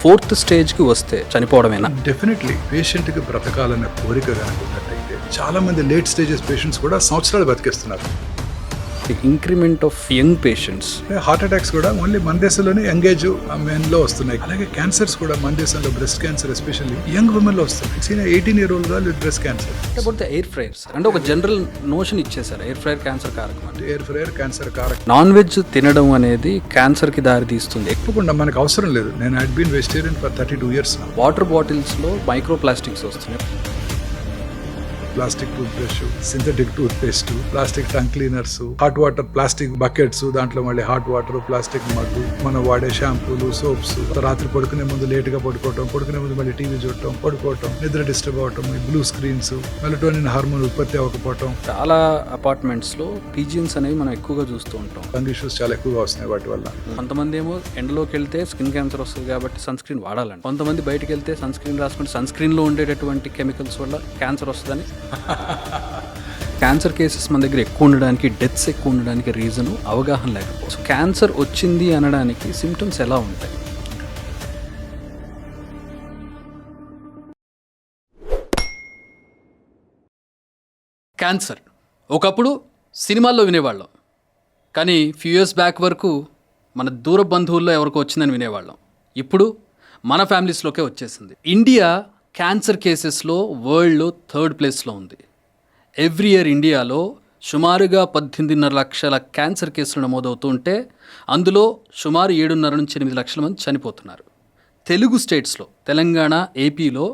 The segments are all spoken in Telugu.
4th స్టేజ్కి వస్తే చనిపోవడమేనా? డెఫినెట్లీ పేషెంట్కి బ్రతకాలన్న కోరిక కనుక ఉన్నట్టయితే చాలా మంది లేట్ స్టేజెస్ పేషెంట్స్ కూడా సంవత్సరాలు బతికేస్తున్నారు. Increment of young patients, heart attacks కూడా ఓన్లీ మన దేశంలోనే యంగ్ ఏజ్ మెన్లో వస్తున్నాయి. అలాగే క్యాన్సర్స్ కూడా మన దేశంలో బ్రెస్ట్ క్యాన్సర్ ఎస్పెషల్లీ యంగ్ ఉమెన్లో వస్తుంది. 18-year-old girl with breast cancer. లేకపోతే ఎయిర్ ఫ్రైయర్స్ అంటే ఒక జనరల్ నోషన్ ఇచ్చేసారు, ఎయిర్ ఫ్రైయర్ క్యాన్సర్ కారకం అంటే. ఎయిర్ ఫ్రైయర్ క్యాన్సర్ కారకం. నాన్ వెజ్ తినడం అనేది క్యాన్సర్కి దారి తీస్తుంది. తప్పకుండా మనకు అవసరం లేదు. నేను had been vegetarian for 32 years. Water బాటిల్స్లో మైక్రో ప్లాస్టిక్స్ వస్తున్నాయి. Plastic toothbrush, synthetic toothpaste, plastic tongue cleaners, hot water plastic buckets, దాంట్లో మళ్ళీ హాట్ వాటర్, ప్లాస్టిక్ మగ్గు, మనం వాడే షాంపూలు, సోప్స్, రాత్రి పడుకునే ముందు లేట్ గా పడుకోవటం, పడుకునే ముందు మళ్ళీ టీవీ చూడటం, పడుకోవటం, నిద్ర డిస్టర్బ్ అవటం, బ్లూ స్క్రీన్స్, మెలటోనిన్ హార్మోన్ ఉత్పత్తి అవ్వకపోవటం. చాలా అపార్ట్మెంట్స్ లో పీజియన్స్ అనేవి మనం ఎక్కువగా చూస్తూ ఉంటాం. లంగ్ ఇష్యూస్ చాలా ఎక్కువగా వస్తున్నాయి వాటి వల్ల. కొంతమంది ఏమో ఎండలోకి వెళ్తే స్కిన్ క్యాన్సర్ వస్తుంది కాబట్టి సన్ స్క్రీన్ వాడాలండి. కొంతమంది బయటకు వెళ్తే సన్ స్క్రీన్ రాసుకుంటే సన్ స్క్రీన్ లో ఉండేటటువంటి కెమికల్స్ వల్ల క్యాన్సర్ వస్తుందని. క్యాన్సర్ కేసెస్ మన దగ్గర ఎక్కువ ఉండడానికి, డెత్స్ ఎక్కువ ఉండడానికి రీజను అవగాహన లేకపోవచ్చు. సో క్యాన్సర్ వచ్చింది అనడానికి సిమ్టమ్స్ ఎలా ఉంటాయి? క్యాన్సర్ ఒకప్పుడు సినిమాల్లో వినేవాళ్ళం, కానీ ఫ్యూ ఇయర్స్ బ్యాక్ వరకు మన దూర బంధువుల్లో ఎవరికో వచ్చిందని వినేవాళ్ళం. ఇప్పుడు మన ఫ్యామిలీస్లోకే వచ్చేసింది. ఇండియా క్యాన్సర్ కేసెస్లో వరల్డ్లో 3rd ప్లేస్లో ఉంది. ఎవ్రీ ఇయర్ ఇండియాలో సుమారుగా 18.5 లక్షల క్యాన్సర్ కేసులు నమోదవుతూ ఉంటే అందులో సుమారు 7.5 నుంచి 8 లక్షల మంది చనిపోతున్నారు. తెలుగు స్టేట్స్లో తెలంగాణ, ఏపీలో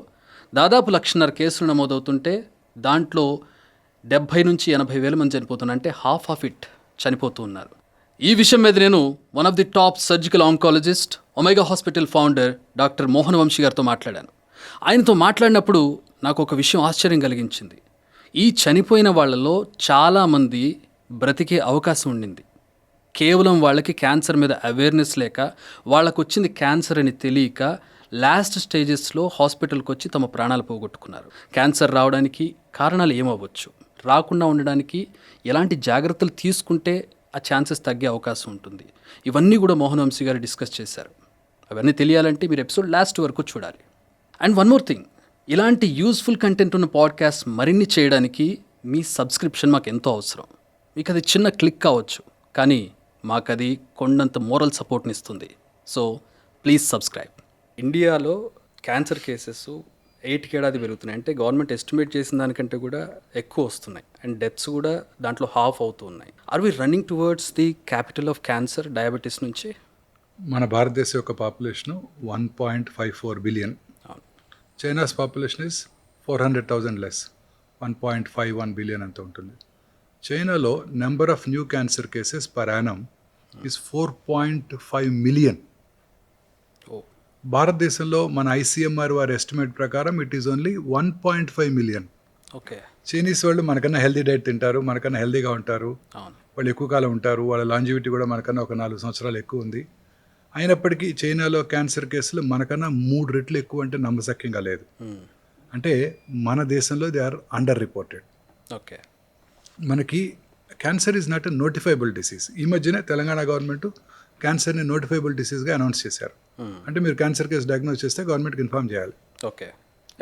దాదాపు 1,50,000 కేసులు నమోదవుతుంటే దాంట్లో 70 నుంచి 80 వేల మంది చనిపోతున్నారు. అంటే హాఫ్ ఆఫ్ ఇట్ చనిపోతూ ఉన్నారు. ఈ విషయం మీద నేను one of the top surgical oncologist, Omega hospital founder doctor Mohan Vamshi గారితో మాట్లాడాను. ఆయనతో మాట్లాడినప్పుడు నాకు ఒక విషయం ఆశ్చర్యం కలిగించింది. ఈ చనిపోయిన వాళ్ళలో చాలామంది బ్రతికే అవకాశం ఉండింది. కేవలం వాళ్ళకి క్యాన్సర్ మీద అవేర్నెస్ లేక, వాళ్ళకు వచ్చింది క్యాన్సర్ అని తెలియక లాస్ట్ స్టేజెస్లో హాస్పిటల్కి వచ్చి తమ ప్రాణాలు పోగొట్టుకున్నారు. క్యాన్సర్ రావడానికి కారణాలు ఏమవ్వచ్చు, రాకుండా ఉండడానికి ఎలాంటి జాగ్రత్తలు తీసుకుంటే ఆ ఛాన్సెస్ తగ్గే అవకాశం ఉంటుంది, ఇవన్నీ కూడా మోహన్ వంశీ గారు డిస్కస్ చేశారు. అవన్నీ తెలియాలంటే మీరు ఎపిసోడ్ లాస్ట్ వరకు చూడాలి. అండ్ వన్ మోర్ థింగ్, ఇలాంటి యూస్ఫుల్ కంటెంట్ ఉన్న పాడ్కాస్ట్ మరిన్ని చేయడానికి మీ సబ్స్క్రిప్షన్ మాకు ఎంతో అవసరం. మీకు అది చిన్న క్లిక్ కావచ్చు, కానీ మాకు అది కొండంత మోరల్ సపోర్ట్ని ఇస్తుంది. So please subscribe. ఇండియాలో క్యాన్సర్ కేసెస్ 8కి ఏడాది పెరుగుతున్నాయి. అంటే గవర్నమెంట్ ఎస్టిమేట్ చేసిన దానికంటే కూడా ఎక్కువ వస్తున్నాయి. అండ్ డెత్స్ కూడా దాంట్లో హాఫ్ అవుతూ ఉన్నాయి. Are we running towards the capital of cancer, diabetes నుంచి? మన భారతదేశం యొక్క population 1.54 billion. China's population is 400,000 less, 1.51 billion అంత ఉంటుంది. చైనాలో number of new cancer cases per annum is 4.5 million. భారతదేశంలో మన ICMR వారి ఎస్టిమేట్ ప్రకారం it is only 1.5 million. Okay. Chinese వాళ్ళు మనకన్నా హెల్దీ డైట్ తింటారు, మనకన్నా హెల్దీగా ఉంటారు, వాళ్ళు ఎక్కువ కాలం ఉంటారు, వాళ్ళ లాంజివిటీ కూడా మనకన్నా ఒక 4 సంవత్సరాలు ఎక్కువ ఉంది. అయినప్పటికీ చైనాలో క్యాన్సర్ కేసులు మనకన్నా 3 రెట్లు ఎక్కువ అంటే నమ్మశక్యంగా లేదు. అంటే మన దేశంలో they are underreported. Okay. మనకి cancer is not a notifiable disease. ఈ మధ్యనే తెలంగాణ గవర్నమెంట్ క్యాన్సర్ని నోటిఫైబుల్ డిసీజ్గా అనౌన్స్ చేశారు. అంటే మీరు క్యాన్సర్ కేసు డయాగ్నోస్ చేస్తే గవర్నమెంట్కి ఇన్ఫార్మ్ చేయాలి. ఓకే.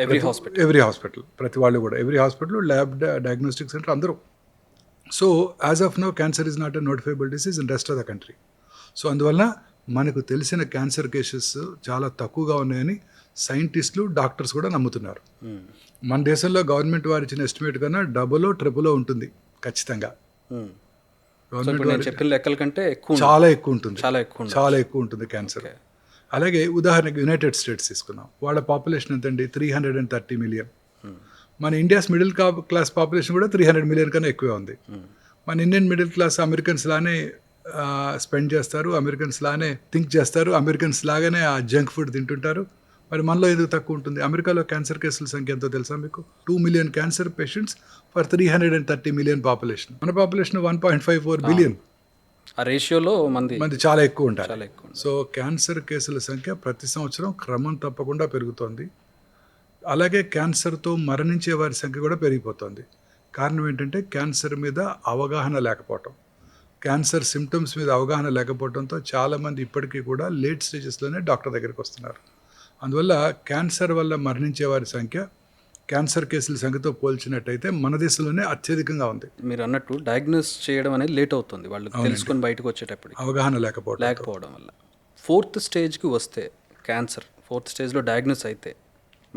ఎవ్రీ హాస్పిటల్ ప్రతి వాళ్ళు కూడా, every hospital, lab, diagnostic centre అందరూ. So as of now cancer is not a notifiable disease in rest of the country. So అందువల్ల మనకు తెలిసిన క్యాన్సర్ కేసెస్ చాలా తక్కువగా ఉన్నాయని సైంటిస్టులు, డాక్టర్స్ కూడా నమ్ముతున్నారు. మన దేశంలో గవర్నమెంట్ వారు ఇచ్చిన ఎస్టిమేట్ కన్నా డబులో ట్రిపులో ఉంటుంది ఖచ్చితంగా. చెప్పిన లెక్కల కంటే చాలా ఎక్కువ ఉంటుంది, చాలా ఎక్కువ ఉంటుంది క్యాన్సర్. అలాగే ఉదాహరణకి యునైటెడ్ స్టేట్స్ తీసుకున్నాం, వాళ్ళ పాపులేషన్ ఎంతండి? 330 మిలియన్. మన ఇండియాస్ మిడిల్ క్లాస్ పాపులేషన్ కూడా 300 మిలియన్ కన్నా ఎక్కువే ఉంది. మన ఇండియన్ మిడిల్ క్లాస్ అమెరికన్స్ లానే స్పెండ్ చేస్తారు, అమెరికన్స్ లానే థింక్ చేస్తారు, అమెరికన్స్ లాగానే ఆ జంక్ ఫుడ్ తింటుంటారు. మరి మనలో ఎందుకు తక్కువ ఉంటుంది? అమెరికాలో క్యాన్సర్ కేసుల సంఖ్య ఎంతో తెలుసా మీకు? 2 million cancer patients for 330 million population. మన పాపులేషన్ 1.54 బిలియన్. ఆ రేషియోలో మంది చాలా ఎక్కువ ఉంటారు. సో క్యాన్సర్ కేసుల సంఖ్య ప్రతి సంవత్సరం క్రమం తప్పకుండా పెరుగుతోంది. అలాగే క్యాన్సర్తో మరణించే వారి సంఖ్య కూడా పెరిగిపోతుంది. కారణం ఏంటంటే క్యాన్సర్ మీద అవగాహన లేకపోవటం. క్యాన్సర్ సిమ్టమ్స్ మీద అవగాహన లేకపోవడంతో చాలామంది ఇప్పటికీ కూడా లేట్ స్టేజెస్లోనే డాక్టర్ దగ్గరికి వస్తున్నారు. అందువల్ల క్యాన్సర్ వల్ల మరణించే వారి సంఖ్య క్యాన్సర్ కేసుల సంఖ్యతో పోల్చినట్టయితే మన దేశంలోనే అత్యధికంగా ఉంది. మీరు అన్నట్టు డయాగ్నోస్ చేయడం అనేది లేట్ అవుతుంది, వాళ్ళు తెలుసుకొని బయటకు వచ్చేటప్పుడు అవగాహన లేకపోవడం వల్ల. 4th స్టేజ్కి వస్తే క్యాన్సర్ 4th స్టేజ్లో డయాగ్నోస్ అయితే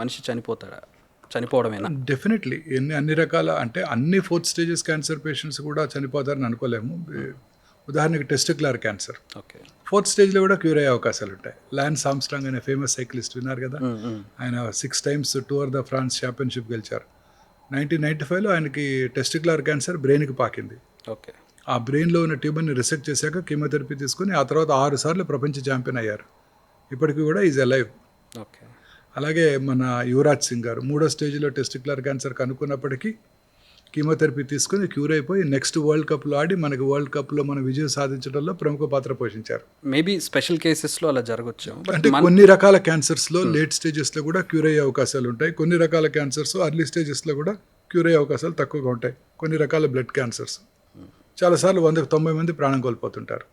మనిషి చనిపోవడమేనా? డెఫినెట్లీ అన్ని రకాల అంటే అన్ని 4th స్టేజెస్ క్యాన్సర్ పేషెంట్స్ కూడా చనిపోతారని అనుకోలేము. ఉదాహరణకి టెస్టిక్యులర్ క్యాన్సర్ ఓకే 4th స్టేజ్లో కూడా క్యూర్ అయ్యే అవకాశాలు ఉంటాయి. లాన్స్ ఆమ్స్ట్రాంగ్ అనే ఫేమస్ సైక్లిస్ట్ విన్నారు కదా, ఆయన 6 times Tour de France championship గెలిచారు. 1995లో ఆయనకి టెస్టిక్యులర్ క్యాన్సర్ బ్రెయిన్కి పాకింది. ఓకే ఆ బ్రెయిన్లో ఉన్న ట్యూబర్ని రిసెక్ట్ చేశాక కీమోథెరపీ తీసుకుని ఆ తర్వాత 6 సార్లు ప్రపంచ ఛాంపియన్ అయ్యారు. ఇప్పటికీ కూడా ఈజ్ అలైవ్. ఓకే అలాగే మన యువరాజ్ సింగ్ గారు 3వ స్టేజ్లో టెస్టిక్యులర్ క్యాన్సర్ కనుక్కున్నప్పటికీ కీమోథెరపీ తీసుకుని క్యూర్ అయిపోయి నెక్స్ట్ వరల్డ్ కప్లో ఆడి మనకి వరల్డ్ కప్లో మన విజయం సాధించడంలో ప్రముఖ పాత్ర పోషించారు. మేబీ స్పెషల్ కేసెస్లో అలా జరగచ్చు. అంటే కొన్ని రకాల క్యాన్సర్స్లో లేట్ స్టేజెస్లో కూడా క్యూర్ అయ్యే అవకాశాలు ఉంటాయి. కొన్ని రకాల క్యాన్సర్స్ అర్లీ స్టేజెస్లో కూడా క్యూర్ అయ్యే అవకాశాలు తక్కువగా ఉంటాయి. కొన్ని రకాల బ్లడ్ క్యాన్సర్స్ చాలాసార్లు 190 మంది ప్రాణం కోల్పోతుంటారు.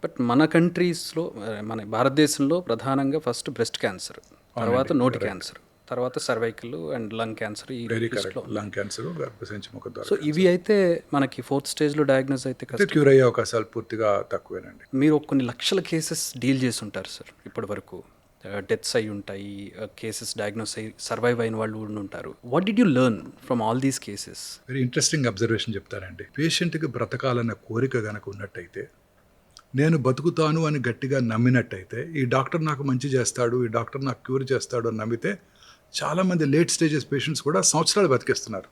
బట్ మన కంట్రీస్లో, మన భారతదేశంలో ప్రధానంగా ఫస్ట్ బ్రెస్ట్ క్యాన్సర్, తర్వాత నోటి క్యాన్సర్, తర్వాత సర్వైకల్ అండ్ లంగ్ క్యాన్సర్, ఈ లిస్ట్లో లంగ్ క్యాన్సర్, గర్భసంచి ముఖ సో ద్వారా ఇవి అయితే మనకి 4th స్టేజ్లో డయాగ్నోస్ అయితే కష్టం. క్యూర్ అయ్యే అవకాశాలు పూర్తిగా తక్కువేనండి. మీరు కొన్ని లక్షల కేసెస్ డీల్ చేసి ఉంటారు సార్ ఇప్పటి వరకు. డెత్స్ అయి ఉంటాయి, కేసెస్ డయాగ్నోస్ అయ్యి సర్వైవ్ అయిన వాళ్ళు కూడా ఉంటారు. What did you learn from all these cases? Very interesting observation చెప్తానండి. పేషెంట్కి బ్రతకాలన్న కోరిక కనుక ఉన్నట్టయితే, నేను బతుకుతాను అని గట్టిగా నమ్మినట్టయితే, ఈ డాక్టర్ నాకు మంచి చేస్తాడు, ఈ డాక్టర్ నాకు క్యూర్ చేస్తాడు అని నమ్మితే చాలామంది లేట్ స్టేజెస్ పేషెంట్స్ కూడా సంవత్సరాలు బతికేస్తున్నారు.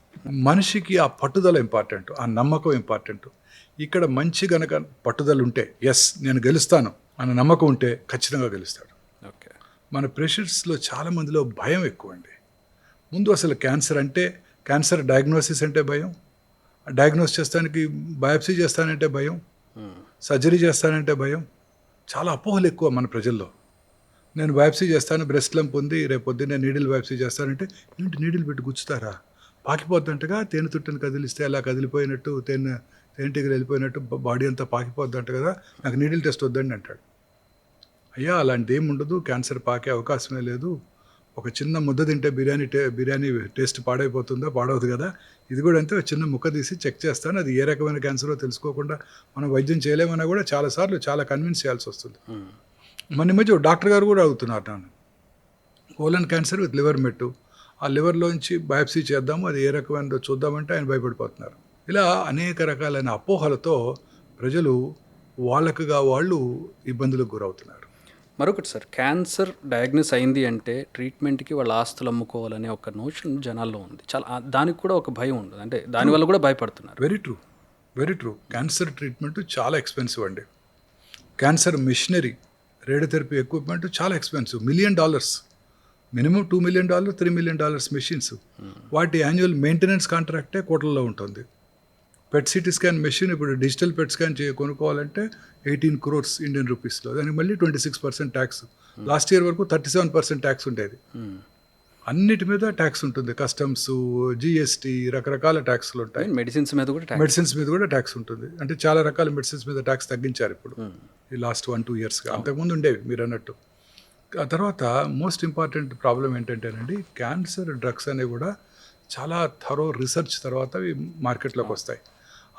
మనిషికి ఆ పట్టుదల ఇంపార్టెంట్, ఆ నమ్మకం ఇంపార్టెంట్. ఇక్కడ మంచి గనక పట్టుదల ఉంటే, ఎస్ నేను గెలుస్తాను అన్న నమ్మకం ఉంటే ఖచ్చితంగా గెలుస్తాడు. ఓకే మన పేషెంట్స్లో చాలామందిలో భయం ఎక్కువ అండి. ముందు అసలు క్యాన్సర్ అంటే, క్యాన్సర్ డయాగ్నోసిస్ అంటే భయం, డయాగ్నోస్ చేస్తానికి బయాప్సీ చేస్తానంటే భయం, సర్జరీ చేస్తానంటే భయం. చాలా అపోహలు ఎక్కువ మన ప్రజల్లో. నేను బయాప్సీ చేస్తాను, బ్రెస్ట్ లంప్ ఉంది, రేపు పొద్దున్నే నీడిల్ బయాప్సీ చేస్తానంటే, ఏంటి నీడిల్ పెట్టి గుచ్చుతారా, పాకిపోద్దంటగా, తేనె తుట్టని కదిలిస్తే అలా కదిలిపోయినట్టు, తేనెటీగలు వెళ్ళిపోయినట్టు బాడీ అంతా పాకిపోద్దంట కదా, నాకు నీడిల్ టెస్ట్ వద్దండి అంటాడు. అయ్యా అలాంటిది ఏమి ఉండదు, క్యాన్సర్ పాకే అవకాశమే లేదు. ఒక చిన్న ముద్ద తింటే బిర్యానీ టేస్ట్ పాడైపోతుందా, పాడవదు కదా, ఇది కూడా అంతే, చిన్న ముక్క తీసి చెక్ చేస్తాను, అది ఏ రకమైన క్యాన్సరో తెలుసుకోకుండా మనం వైద్యం చేయలేమన్నా కూడా చాలాసార్లు చాలా కన్విన్స్ చేయాల్సి వస్తుంది. మన మధ్య డాక్టర్ గారు కూడా అడుగుతున్నారు నన్ను, కోలన్ క్యాన్సర్ విత్ లివర్ మెట్టు, ఆ లివర్లోంచి బయాప్సీ చేద్దాము, అది ఏ రకమైనదో చూద్దామంటే ఆయన భయపడిపోతున్నారు. ఇలా అనేక రకాలైన అపోహలతో ప్రజలు వాళ్ళకుగా వాళ్ళు ఇబ్బందులకు గురవుతున్నారు. మరొకటి సార్, క్యాన్సర్ డయాగ్నోస్ అయింది అంటే ట్రీట్మెంట్కి వాళ్ళ ఆస్తులు అమ్ముకోవాలనే ఒక నోషన్ జనాల్లో ఉంది. చాలా దానికి కూడా ఒక భయం ఉండదు, అంటే దానివల్ల కూడా భయపడుతున్నారు. Very true. క్యాన్సర్ ట్రీట్మెంట్ చాలా ఎక్స్పెన్సివ్ అండి. క్యాన్సర్ మిషనరీ, రేడియోథెరపీ ఎక్విప్మెంట్ చాలా expensive. $1 million, minimum $2 million, $3 million machines. వాటి యాన్యువల్ మెయింటెనెన్స్ కాంట్రాక్టే కోట్లలో ఉంటుంది. పెట్ సిటీ స్కాన్ మెషిన్ ఇప్పుడు డిజిటల్ పెట్ స్కాన్ కొనుక్కోవాలంటే 18 crores ఇండియన్ రూపీస్లో, దానికి మళ్ళీ 26% ట్యాక్స్. లాస్ట్ ఇయర్ వరకు 37% ట్యాక్స్ ఉండేది. అన్నిటి మీద ట్యాక్స్ ఉంటుంది, కస్టమ్స్, జిఎస్టీ, రకరకాల ట్యాక్స్లు ఉంటాయి. మెడిసిన్స్ మీద కూడా ట్యాక్స్ ఉంటుంది. అంటే చాలా రకాల మెడిసిన్స్ మీద ట్యాక్స్ తగ్గించారు ఇప్పుడు ఈ లాస్ట్ 1-2 yearsగా. అంతకుముందు ఉండేవి మీరు అన్నట్టు. ఆ తర్వాత మోస్ట్ ఇంపార్టెంట్ ప్రాబ్లం ఏంటంటేనండి, క్యాన్సర్ డ్రగ్స్ అనేవి కూడా చాలా రీసెర్చ్ తర్వాత అవి మార్కెట్లోకి వస్తాయి.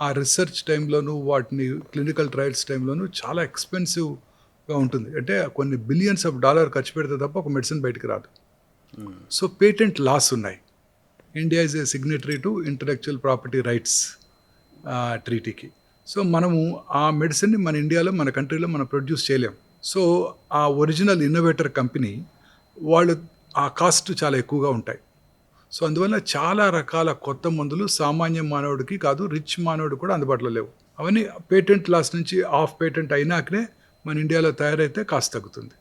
ఆ రీసెర్చ్ టైంలోనూ వాటిని క్లినికల్ ట్రయల్స్ టైంలోనూ చాలా ఎక్స్పెన్సివ్గా ఉంటుంది. అంటే కొన్ని $billions ఖర్చు పెడితే తప్ప ఒక మెడిసిన్ బయటికి రాదు. సో పేటెంట్ లాస్ ఉన్నాయి. India is a signatory to intellectual property rights ట్రీటీకి. సో మనము ఆ మెడిసిన్ని మన ఇండియాలో, మన కంట్రీలో మనం ప్రొడ్యూస్ చేయలేం. సో ఆ ఒరిజినల్ ఇన్నోవేటర్ కంపెనీ వాళ్ళు ఆ కాస్ట్ చాలా ఎక్కువగా ఉంటాయి. సో అందువల్ల చాలా రకాల కొత్త మందులు సామాన్య మానవుడికి కాదు, రిచ్ మానవుడు కూడా అందుబాటులో లేవు. అవన్నీ పేటెంట్ లాస్ నుంచి ఆఫ్ పేటెంట్ అయినాకనే మన ఇండియాలో తయారైతే కాస్ట్ తగ్గుతుంది.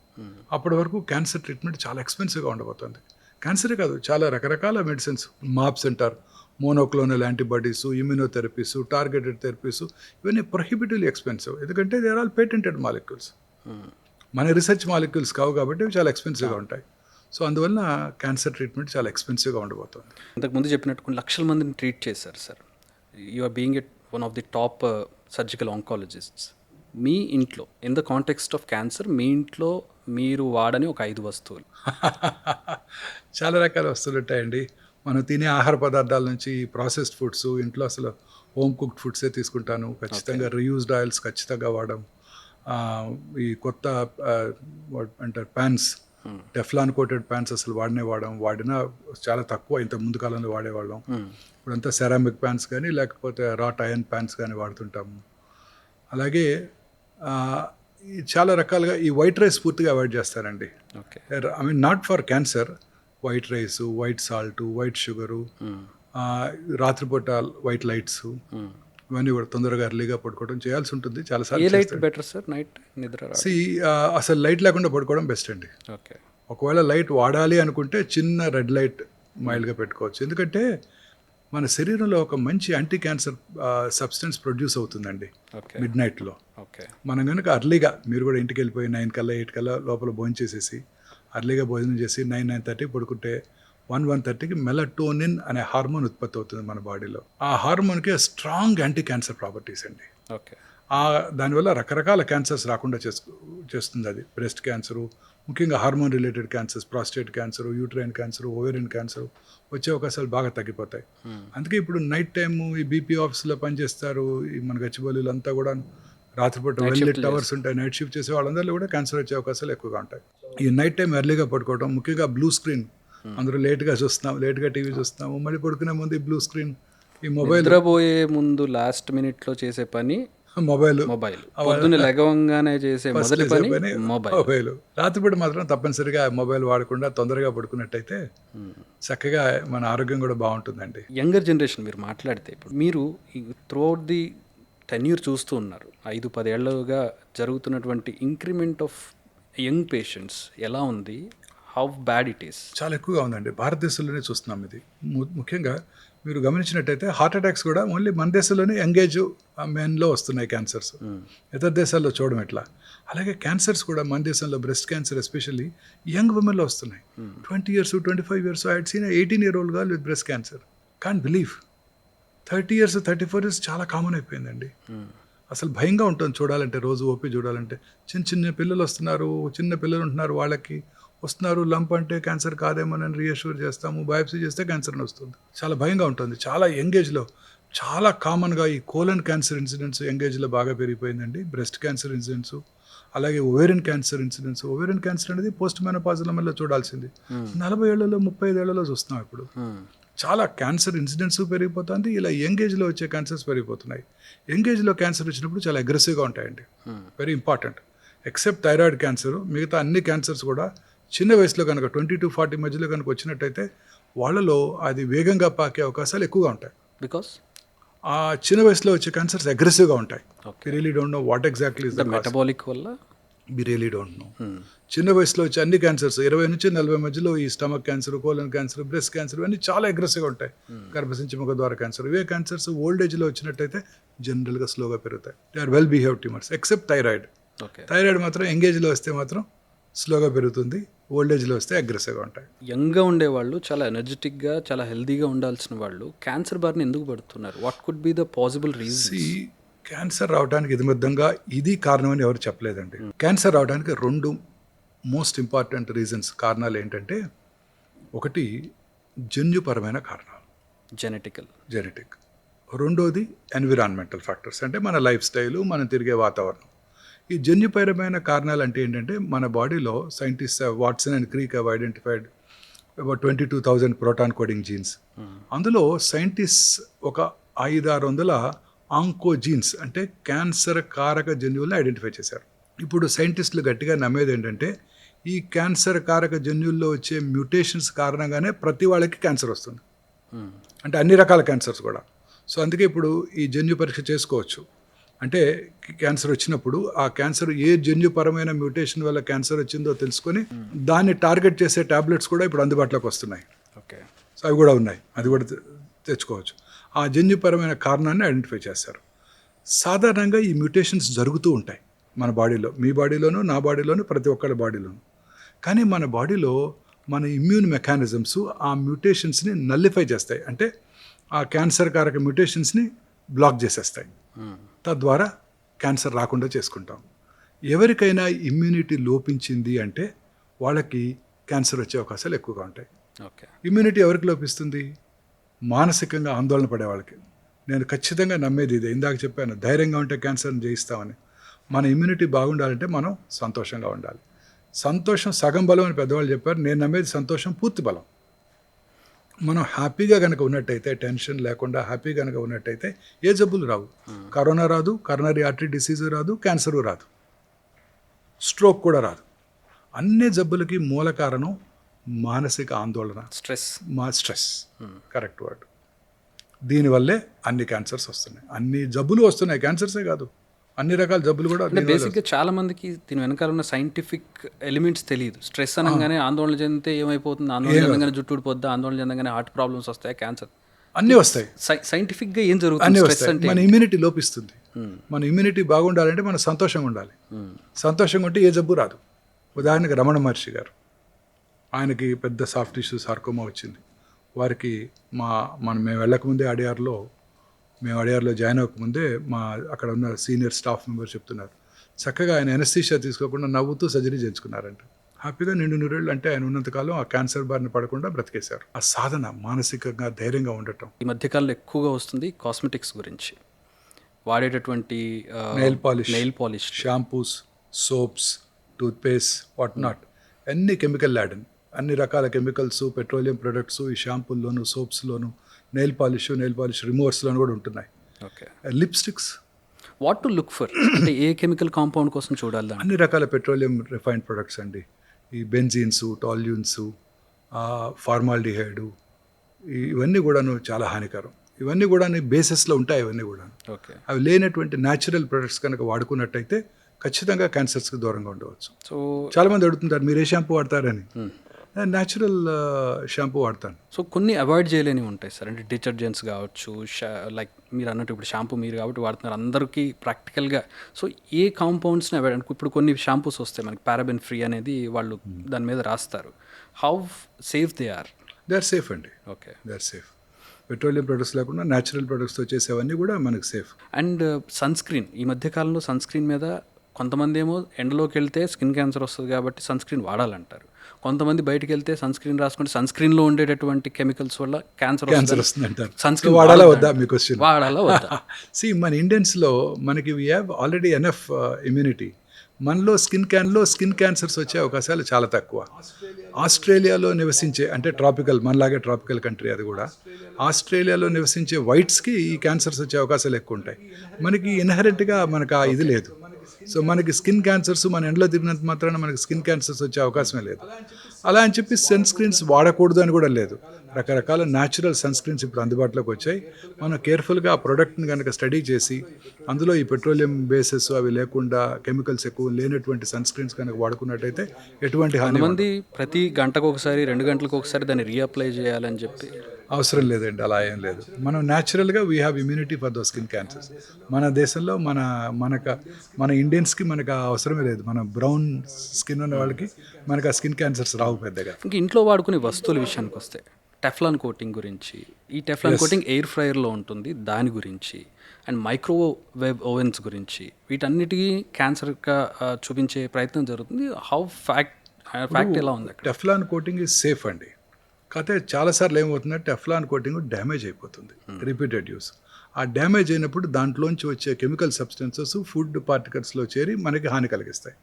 అప్పటి వరకు క్యాన్సర్ ట్రీట్మెంట్ చాలా ఎక్స్పెన్సివ్గా ఉండబోతుంది. క్యాన్సరే కాదు, చాలా రకరకాల మెడిసిన్స్, మాప్స్ అంటారు, monoclonal antibodies, immunotherapies, targeted therapies, ఇవన్నీ ప్రొహిబిటివ్లీ ఎక్స్పెన్సివ్. ఎందుకంటే they are all patented molecules. మన రీసెర్చ్ మాలిక్యూల్స్ కావు కాబట్టి అవి చాలా ఎక్స్పెన్సివ్గా ఉంటాయి. సో అందువల్ల క్యాన్సర్ ట్రీట్మెంట్ చాలా ఎక్స్పెన్సివ్గా ఉండబోతుంది. ఇంతకుముందు చెప్పినట్టు కొన్ని లక్షల మందిని ట్రీట్ చేశారు sir. You are being one of the top surgical oncologists. మీ ఇంట్లో in the context of cancer మీ ఇంట్లో మీరు వాడని ఒక 5 వస్తువులు. చాలా రకాల వస్తువులు ఉంటాయండి. మనం తినే ఆహార పదార్థాల నుంచి ప్రాసెస్డ్ ఫుడ్స్, ఇంట్లో అసలు హోమ్ కుక్డ్ ఫుడ్సే తీసుకుంటాను. ఖచ్చితంగా రీయూజ్డ్ ఆయిల్స్ ఖచ్చితంగా వాడడం. ఈ కొత్త అంటారు ప్యాన్స్, టెఫ్లాన్ కోటెడ్ ప్యాన్స్ అసలు వాడినా చాలా తక్కువ. ఇంత ముందు కాలంలో వాడేవాళ్ళం. ఇప్పుడంతా సెరామిక్ ప్యాన్స్ కానీ లేకపోతే రాట్ ఐరన్ ప్యాన్స్ కానీ వాడుతుంటాము. అలాగే ఈ చాలా రకాలుగా ఈ వైట్ రైస్ పూర్తిగా అవాయిడ్ చేస్తారండి. Okay. I mean not for cancer. White rice, white salt, white sugar, రాత్రిపూట వైట్ లైట్స్, ఇవన్నీ కూడా తొందరగా ఎర్లీగా పడుకోవడం చేయాల్సి ఉంటుంది. ఏ చాలాసార్లు లైట్ బెటర్ సార్ నైట్ నిద్ర అసలు లైట్ లేకుండా పడుకోవడం బెస్ట్ అండి. ఓకే. ఒకవేళ లైట్ వాడాలి అనుకుంటే చిన్న రెడ్ లైట్ మైల్డ్గా పెట్టుకోవచ్చు. ఎందుకంటే మన శరీరంలో ఒక మంచి యాంటీ క్యాన్సర్ సబ్స్టెన్స్ ప్రొడ్యూస్ అవుతుందండి మిడ్ నైట్లో. ఓకే. మనం కనుక అర్లీగా, మీరు కూడా ఇంటికి వెళ్ళిపోయి 9 కల్లా 8 కల్లా లోపల భోజనం చేసేసి అర్లీగా భోజనం చేసి 9-9:30 పడుకుంటే 1-1:30కి మెలటోనిన్ అనే హార్మోన్ ఉత్పత్తి అవుతుంది మన బాడీలో. ఆ హార్మోన్కి స్ట్రాంగ్ యాంటీ క్యాన్సర్ ప్రాపర్టీస్ అండి. ఓకే. దానివల్ల రకరకాల క్యాన్సర్స్ రాకుండా చేస్తుంది అది. బ్రెస్ట్ క్యాన్సరు, ముఖ్యంగా hormone related cancers, prostate cancer, uterine cancer, ovarian cancer వచ్చే అవకాశాలు బాగా తగ్గిపోతాయి. అందుకే ఇప్పుడు నైట్ టైము ఈ బీపీ ఆఫీస్లో పనిచేస్తారు, ఈ మన గచ్చిబౌలిలు అంతా కూడా రాత్రిపూట వెళ్ళి టవర్స్ ఉంటాయి, నైట్ షిఫ్ట్ చేసే వాళ్ళందరిలో కూడా క్యాన్సర్ వచ్చే అవకాశాలు ఎక్కువగా ఉంటాయి. ఈ నైట్ టైం ఎర్లీగా పడుకోవడం, ముఖ్యంగా బ్లూ స్క్రీన్, అందరూ లేట్గా టీవీ చూస్తున్నాము, మళ్ళీ పడుకునే ముందు ఈ బ్లూ స్క్రీన్, ఈ మొబైల్, నిద్రపోయే ముందు లాస్ట్ మినిట్లో చేసే పని మొబైల్, పొద్దున్న లెగవంగానే చేసే మొదటి పని మొబైల్. రాత్రిపూట మాత్రం తప్పనిసరిగా మొబైల్ వాడకుండా తొందరగా పడుకున్నట్టయితే చక్కగా మన ఆరోగ్యం కూడా బాగుంటుందండి. యంగర్ జనరేషన్ మీరు మాట్లాడితే, ఇప్పుడు మీరు త్రూఅవుట్ ది టెన్యూర్ చూస్తూ ఉన్నారు. 5-10 ఏళ్ళుగా జరుగుతున్నటువంటి ఇంక్రిమెంట్ ఆఫ్ యంగ్ పేషెంట్స్ ఎలా ఉంది? How bad it is? చాలా ఎక్కువగా ఉందండి. భారతదేశంలోనే చూస్తున్నాం ఇది. ముఖ్యంగా మీరు గమనించినట్టయితే హార్ట్ అటాక్స్ కూడా ఓన్లీ మన దేశంలోనే యంగేజ్ మెన్లో వస్తున్నాయి క్యాన్సర్స్. ఇతర దేశాల్లో చూడడం ఎట్లా. అలాగే క్యాన్సర్స్ కూడా మన దేశంలో బ్రెస్ట్ క్యాన్సర్ ఎస్పెషల్లీ యంగ్ ఉమెన్లో వస్తున్నాయి. 20 years, 25 years. I had seen 18-year-old girl with breast cancer. Can't believe. 30 years, 34 years చాలా కామన్ అయిపోయిందండి. అసలు భయంగా ఉంటుంది చూడాలంటే, రోజు ఓపీ చూడాలంటే. చిన్న పిల్లలు వస్తున్నారు, చిన్న పిల్లలు ఉంటున్నారు, వాళ్ళకి వస్తున్నారు, లంప్ అంటే క్యాన్సర్ కాదేమోనని రీఅష్యూర్ చేస్తాము, బయాప్సీ చేస్తే క్యాన్సర్ అని వస్తుంది. చాలా భయంగా ఉంటుంది. చాలా యంగేజ్లో చాలా కామన్గా ఈ కోలన్ క్యాన్సర్ ఇన్సిడెంట్స్ యంగేజ్లో బాగా పెరిగిపోయిందండి. బ్రెస్ట్ క్యాన్సర్ ఇన్సిడెంట్స్, అలాగే ovarian cancer incidents. Ovarian cancer అనేది పోస్ట్ మెనోపాజల్ వల్ల చూడాల్సింది. 40 ఏళ్లలో 35 ఏళ్లలో చూస్తున్నాం ఇప్పుడు. చాలా క్యాన్సర్ ఇన్సిడెంట్స్ పెరిగిపోతుంది. ఇలా యంగేజ్లో వచ్చే క్యాన్సర్స్ పెరిగిపోతున్నాయి. యంగేజ్లో క్యాన్సర్ వచ్చినప్పుడు చాలా అగ్రెసివ్గా ఉంటాయండి. Very important. Except thyroid cancer, మిగతా అన్ని క్యాన్సర్స్ కూడా చిన్న వయసులో కనుక 20-40 మధ్యలో కనుక వచ్చినట్టయితే వాళ్ళలో అది వేగంగా పాకే అవకాశాలు ఎక్కువగా ఉంటాయి. బికాస్ ఆ చిన్న వయసులో వచ్చే క్యాన్సర్స్ అగ్రెసివ్గా ఉంటాయి. We really don't know what exactly is the metabolic వల్ల. We really don't know. చిన్న వయసులో వచ్చే అన్ని క్యాన్సర్స్ 20-40 మధ్యలో ఈ stomach cancer, colon cancer, breast cancer ఇవన్నీ చాలా అగ్రెసివ్గా ఉంటాయి. గర్భసంచి ముఖద్వార క్యాన్సర్, ఇవే క్యాన్సర్స్ ఓల్డ్ ఏజ్లో వచ్చినట్టయితే జనరల్గా స్లోగా పెరుగుతాయి. They are well behave tumours except thyroid. Thyroid మాత్రం యంగేజ్లో వస్తే మాత్రం స్లోగా పెరుగుతుంది, ఓల్డ్ ఏజ్లో వస్తే అగ్రెసివ్గా ఉంటాయి. యంగ్గా ఉండేవాళ్ళు చాలా ఎనర్జెటిక్గా, చాలా హెల్తీగా ఉండాల్సిన వాళ్ళు క్యాన్సర్ బారిన ఎందుకు పడుతున్నారు? What could be the possible reason? Cancer రావడానికి ఇది కారణమని ఎవరు చెప్పలేదండి. క్యాన్సర్ రావడానికి 2 మోస్ట్ ఇంపార్టెంట్ రీజన్స్, కారణాలు ఏంటంటే, ఒకటి జన్యుపరమైన కారణాలు, జెనెటిక్. రెండోది ఎన్విరాన్మెంటల్ ఫ్యాక్టర్స్, అంటే మన లైఫ్ స్టైలు, మనం తిరిగే వాతావరణం. ఈ జన్యుపరమైన కారణాలు అంటే ఏంటంటే, మన బాడీలో scientist Watson and creek have identified about 22,000 proton coding jeans. అందులో సైంటిస్ట్ ఒక 500-600 ఆంకోజీన్స్ అంటే క్యాన్సర్ కారక జన్యువులను ఐడెంటిఫై చేశారు. ఇప్పుడు సైంటిస్టులు గట్టిగా నమ్మేది ఏంటంటే, ఈ క్యాన్సర్ కారక జన్యువుల్లో వచ్చే మ్యూటేషన్స్ కారణంగానే ప్రతి వాళ్ళకి క్యాన్సర్ వస్తుంది. అంటే అన్ని రకాల క్యాన్సర్స్ కూడా. సో అందుకే ఇప్పుడు ఈ జన్యు పరీక్ష చేసుకోవచ్చు. అంటే క్యాన్సర్ వచ్చినప్పుడు ఆ క్యాన్సర్ ఏ జన్యుపరమైన మ్యూటేషన్ వల్ల క్యాన్సర్ వచ్చిందో తెలుసుకొని దాన్ని టార్గెట్ చేసే టాబ్లెట్స్ కూడా ఇప్పుడు అందుబాటులోకి వస్తున్నాయి. ఓకే. సో అవి కూడా ఉన్నాయి, అది కూడా తెచ్చుకోవచ్చు. ఆ జన్యుపరమైన కారణాన్ని ఐడెంటిఫై చేస్తారు. సాధారణంగా ఈ మ్యూటేషన్స్ జరుగుతూ ఉంటాయి మన బాడీలో, మీ బాడీలోనూ, నా బాడీలోనూ, ప్రతి ఒక్కరి బాడీలోనూ. కానీ మన బాడీలో మన ఇమ్యూన్ మెకానిజమ్స్ ఆ మ్యూటేషన్స్ని నల్లిఫై చేస్తాయి. అంటే ఆ క్యాన్సర్ కారక మ్యూటేషన్స్ని బ్లాక్ చేసేస్తాయి. తద్వారా క్యాన్సర్ రాకుండా చేసుకుంటాం. ఎవరికైనా ఇమ్యూనిటీ లోపించింది అంటే వాళ్ళకి క్యాన్సర్ వచ్చే అవకాశాలు ఎక్కువగా ఉంటాయి. ఓకే. ఇమ్యూనిటీ ఎవరికి లోపిస్తుంది? మానసికంగా ఆందోళన పడే వాళ్ళకి. నేను ఖచ్చితంగా నమ్మేది ఇదే, ఇందాక చెప్పాను ధైర్యంగా ఉంటే క్యాన్సర్ని జయిస్తామని. మన ఇమ్యూనిటీ బాగుండాలంటే మనం సంతోషంగా ఉండాలి. సంతోషం సగం బలం అని పెద్దవాళ్ళు చెప్పారు. నేను నమ్మేది సంతోషం పూర్తి బలం. మనం హ్యాపీగా కనుక ఉన్నట్టయితే, టెన్షన్ లేకుండా హ్యాపీగా కనుక ఉన్నట్టయితే ఏ జబ్బులు రావు. కరోనా రాదు, కరోనరీ ఆర్టరీ డిసీజ్ రాదు, క్యాన్సరు రాదు, స్ట్రోక్ కూడా రాదు. అన్ని జబ్బులకి మూల కారణం మానసిక ఆందోళన, స్ట్రెస్. Correct word. దీనివల్లే అన్ని క్యాన్సర్స్ వస్తున్నాయి, అన్ని జబ్బులు వస్తున్నాయి. క్యాన్సర్సే కాదు, అన్ని రకాల జబ్బులు కూడా. అంటే బేసిక్గా చాలా మందికి దీని వెనకాల ఉన్న సైంటిఫిక్ ఎలిమెంట్స్ తెలియదు. స్ట్రెస్ అనగానే ఆందోళన చెందితే ఏమైపోతుంది, ఆందోళన చెందగానే జుట్టు ఊడిపోద్ది, ఆందోళన చెందగానే హార్ట్ ప్రాబ్లమ్స్ వస్తాయి, క్యాన్సర్ అన్నీ వస్తాయి. సైంటిఫిక్గా ఏం అన్నీ జరుగుతుంది? వస్తాయి. మన ఇమ్యూనిటీ లోపిస్తుంది. మన ఇమ్యూనిటీ బాగుండాలంటే మనం సంతోషంగా ఉండాలి. సంతోషంగా ఉంటే ఏ జబ్బు రాదు. ఉదాహరణకి రమణ మహర్షి గారు, ఆయనకి పెద్ద సాఫ్ట్ టిష్యూ సార్కోమా వచ్చింది. వారికి మేము వెళ్ళకముందే మేము అడియార్లో జాయిన్ అవ్వకముందే అక్కడ ఉన్న సీనియర్ స్టాఫ్ మెంబర్ చెప్తున్నారు, చక్కగా ఆయన ఎనస్థీషియా తీసుకోకుండా నవ్వుతూ సర్జరీ చేయించుకున్నారంట. హ్యాపీగా 200 అంటే ఆయన ఉన్నంతకాలం ఆ క్యాన్సర్ బారిన పడకుండా బ్రతికేశారు. ఆ సాధన మానసికంగా ధైర్యంగా ఉండటం. ఈ మధ్యకాలంలో ఎక్కువగా వస్తుంది కాస్మెటిక్స్ గురించి. వాడేటటువంటి nail polish, shampoos, soaps, toothpaste, what not, అన్ని కెమికల్ లాడెన్, అన్ని రకాల కెమికల్స్, పెట్రోలియం ప్రొడక్ట్స్ ఈ షాంపూల్లోను, సోప్స్లోను, నెయిల్ పాలిష్ రిమూవర్స్లోను కూడా ఉంటున్నాయి. Okay. Lipsticks. What to look for అంటే ఏ కెమికల్ కాంపౌండ్ కోసం చూడాలి? అన్ని రకాల పెట్రోలియం రిఫైన్డ్ ప్రొడక్ట్స్ అండి. ఈ బెంజీన్స్, టాల్యూన్స్, ఫార్మాల్డిహైడ్, ఇవన్నీ కూడాను చాలా హానికరం. ఇవన్నీ కూడా బేసిస్లో ఉంటాయి. ఇవన్నీ కూడా ఓకే. అవి లేనటువంటి న్యాచురల్ ప్రొడక్ట్స్ కనుక వాడుకున్నట్టయితే ఖచ్చితంగా క్యాన్సర్స్కి దూరంగా ఉండవచ్చు. సో చాలామంది అడుగుతుంటారు మీరు ఏ షాంపూ వాడతారని. న్యాచురల్ షాంపూ వాడతాను. సో కొన్ని అవాయిడ్ చేయలేని ఉంటాయి సార్, అంటే డిటర్జెంట్స్ కావచ్చు, లైక్ మీరు అన్నట్టు ఇప్పుడు షాంపూ మీరు కాబట్టి వాడుతున్నారు అందరికీ ప్రాక్టికల్గా. సో ఏ కాంపౌండ్స్ని అవాయిడ్, ఇప్పుడు కొన్ని షాంపూస్ వస్తాయి మనకి పారాబెన్ ఫ్రీ అనేది వాళ్ళు దాని మీద రాస్తారు. How safe they are? They are safe అండి. Okay, they are safe. Petroleum products లేకుండా న్యాచురల్ ప్రొడక్ట్స్తో చేసేవన్నీ కూడా మనకు సేఫ్. అండ్ సన్ స్క్రీన్, ఈ మధ్యకాలంలో సన్ స్క్రీన్ మీద కొంతమంది ఏమో ఎండలోకి వెళ్తే స్కిన్ క్యాన్సర్ వస్తుంది కాబట్టి సన్ స్క్రీన్ వాడాలంటారు. కొంతమంది బయటకు వెళ్తే సన్ స్క్రీన్ రాసుకుంటే సన్ స్క్రీన్లో ఉండేటటువంటి కెమికల్స్ వల్ల క్యాన్సర్ వస్తుంది అంటారు. సన్ స్క్రీన్ వాడాలా వద్దా మీ క్వశ్చన్? వాడాలా వద్దా? సి మన ఇండియన్స్లో మనకి we have already enough immunity. మనలో స్కిన్ క్యాన్సర్స్ వచ్చే అవకాశాలు చాలా తక్కువ. ఆస్ట్రేలియాలో నివసించే, అంటే ట్రాపికల్, మనలాగే ట్రాపికల్ కంట్రీ అది కూడా, ఆస్ట్రేలియాలో నివసించే వైట్స్కి ఈ క్యాన్సర్స్ వచ్చే అవకాశాలు ఎక్కువ ఉంటాయి. మనకి ఇన్హెరెంట్గా మనకు ఆ ఇది లేదు. సో మనకి స్కిన్ క్యాన్సర్స్, మన ఎండలో తిరిగినంత మాత్రాన మనకి స్కిన్ క్యాన్సర్స్ వచ్చే అవకాశమే లేదు. అలా అని చెప్పి సన్ స్క్రీన్స్ వాడకూడదు అని కూడా లేదు. రకరకాల న్యాచురల్ సన్ స్క్రీన్స్ ఇప్పుడు అందుబాటులోకి వచ్చాయి. మనం కేర్ఫుల్గా ఆ ప్రోడక్ట్ని కనుక స్టడీ చేసి అందులో ఈ పెట్రోలియం బేసెస్ అవి లేకుండా, కెమికల్స్ ఎక్కువ లేనటువంటి సన్ స్క్రీన్స్ కనుక వాడుకున్నట్టయితే ఎటువంటి హాని. కొంతమంది ప్రతి గంటకు ఒకసారి 2 గంటలకు ఒకసారి దాన్ని రీఅప్లై చేయాలని చెప్పి. అవసరం లేదండి, అలా ఏం లేదు. మనం న్యాచురల్గా we have immunity for though skin cancers. మన దేశంలో మన ఇండియన్స్కి మనకు ఆ అవసరమే లేదు. మన బ్రౌన్ స్కిన్ ఉన్న వాళ్ళకి మనకు ఆ స్కిన్ క్యాన్సర్స్ రావు పెద్దగా. ఇంకా ఇంట్లో వాడుకునే వస్తువుల విషయానికి వస్తే టెఫ్లాన్ కోటింగ్ గురించి, ఈ టెఫ్లాన్ కోటింగ్ ఎయిర్ ఫ్రైయర్లో ఉంటుంది, దాని గురించి, అండ్ మైక్రోవేవ్ ఓవెన్స్ గురించి, వీటన్నిటికీ క్యాన్సర్గా చూపించే ప్రయత్నం జరుగుతుంది. హౌ ఫ్యాక్ట్ ఎలా ఉంది? టెఫ్లాన్ కోటింగ్ ఈజ్ సేఫ్ అండి. కాకపోతే చాలాసార్లు ఏమవుతుందంటే టెఫ్లాన్ కోటింగ్ డ్యామేజ్ అయిపోతుంది రిపీటెడ్ యూస్. ఆ డ్యామేజ్ అయినప్పుడు దాంట్లోంచి వచ్చే కెమికల్ సబ్స్టెన్సెస్ ఫుడ్ పార్టికల్స్లో చేరి మనకి హాని కలిగిస్తాయి.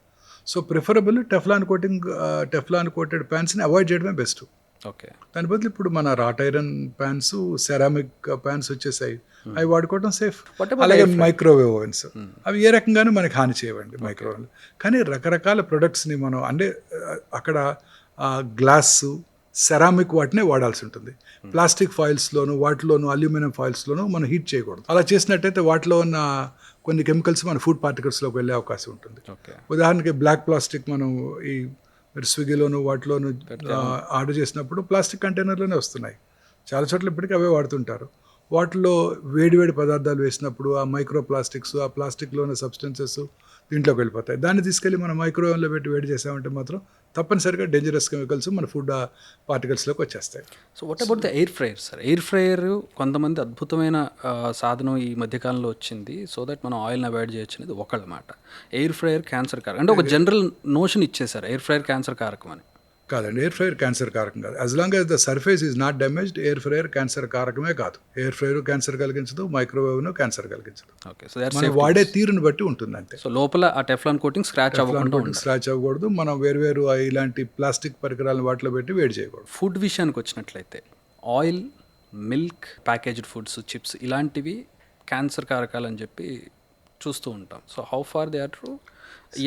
సో ప్రిఫరబుల్ టెఫ్లాన్ కోటెడ్ ప్యాన్స్ని అవాయిడ్ చేయడమే బెస్ట్. ఓకే. దాని బదులు ఇప్పుడు మన wrought iron pans, ceramic pans వచ్చేసాయి, అవి వాడుకోవడం సేఫ్. అలాగే మైక్రోవేవ్ ఓవెన్స్, అవి ఏ రకంగానూ మనకి హాని చేయవండి మైక్రోవేవ్. కానీ రకరకాల ప్రొడక్ట్స్ని మనం అంటే అక్కడ గ్లాస్, సెరామిక్ వాటినే వాడాల్సి ఉంటుంది. ప్లాస్టిక్ ఫాయిల్స్లోను, వాటిలోను, అల్యూమినియం ఫాయిల్స్లోను మనం హీట్ చేయకూడదు. అలా చేసినట్టయితే వాటిలో ఉన్న కొన్ని కెమికల్స్ మన ఫుడ్ పార్టికల్స్లోకి వెళ్ళే అవకాశం ఉంటుంది. ఉదాహరణకి బ్లాక్ ప్లాస్టిక్ మనం ఈ స్విగ్గీలోను వాటిలోను ఆర్డర్ చేసినప్పుడు ప్లాస్టిక్ కంటైనర్లోనే వస్తున్నాయి. చాలా చోట్ల ఇప్పటికీ అవే వాడుతుంటారు. వాటిలో వేడివేడి పదార్థాలు వేసినప్పుడు ఆ మైక్రో ప్లాస్టిక్స్, ఆ ప్లాస్టిక్లో ఉన్న సబ్స్టెన్సెస్ దీంట్లోకి వెళ్ళిపోతాయి. దాన్ని తీసుకెళ్ళి మనం మైక్రోవేవ్లో పెట్టి వేడి చేసామంటే మాత్రం తప్పనిసరిగా డేంజరస్ కెమికల్స్ మన ఫుడ్ పార్టికల్స్లోకి వచ్చేస్తాయి. So what about the air fryer sir? Air fryer కొంతమంది అద్భుతమైన సాధనం ఈ మధ్యకాలంలో వచ్చింది, సో దట్ మనం ఆయిల్ని అవాయిడ్ చేయొచ్చు అనేది ఒకళ్ళ మాట. ఎయిర్ ఫ్రైయర్ క్యాన్సర్ కారకం అంటే ఒక జనరల్ నోషన్ ఇచ్చేసారు ఎయిర్ ఫ్రైయర్ క్యాన్సర్ కారకం అని. కాదండి, ఎయిర్ ఫ్రైయర్ క్యాన్సర్ కారకం కాదు. As long as the surface is not damaged, air fryer cancer కారకమే కాదు. ఎయిర్ ఫ్రైయర్ క్యాన్సర్ కలిగించదు, మైక్రోవేవ్ను క్యాన్సర్ కలిగించదు. ఓకే, సో దట్స్ మనం వాడే తీరుని బట్టి ఉంటుంది అంతే. సో లోపల ఆ టెఫ్లాన్ కోటింగ్ స్క్రాచ్ అవ్వకుండా ఉండాలి. స్క్రాచ్ అవ్వకూడదు. మనం వేరు ఇలాంటి ప్లాస్టిక్ పరికరాలను వాటిలో పెట్టి వేడి చేయకూడదు. ఫుడ్ విషయానికి వచ్చినట్లయితే oil, milk, packaged foods, chips ఇలాంటివి క్యాన్సర్ కారకాలు అని చెప్పి చూస్తూ ఉంటాం. So how far they are true?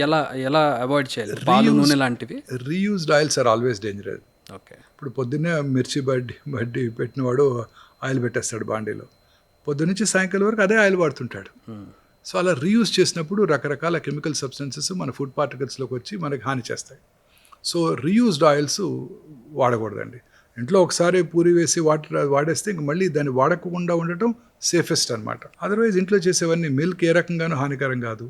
ఎలా అవాయిడ్ చేయాలి? పాలు, నూనె లాంటివి. Reused oils are always dangerous. Okay, ఇప్పుడు పొద్దున్నే మిర్చి బడ్డి పెట్టినవాడు ఆయిల్ పెట్టేస్తాడు బాండీలో, పొద్దున్నుంచి సాయంకాలం వరకు అదే ఆయిల్ వాడుతుంటాడు. సో అలా రీయూజ్ చేసినప్పుడు రకరకాల కెమికల్ సబ్స్టెన్సెస్ మన ఫుడ్ పార్టికల్స్లోకి వచ్చి మనకి హాని చేస్తాయి. సో రీయూజ్డ్ ఆయిల్స్ వాడకూడదండి. ఇంట్లో ఒకసారి పూరి వేసి వాడేస్తే ఇంక మళ్ళీ దాన్ని వాడకుండా ఉండటం సేఫెస్ట్ అనమాట. అదర్వైజ్ ఇంట్లో చేసేవన్నీ మిల్క్ ఏ రకంగానూ హానికరం కాదు,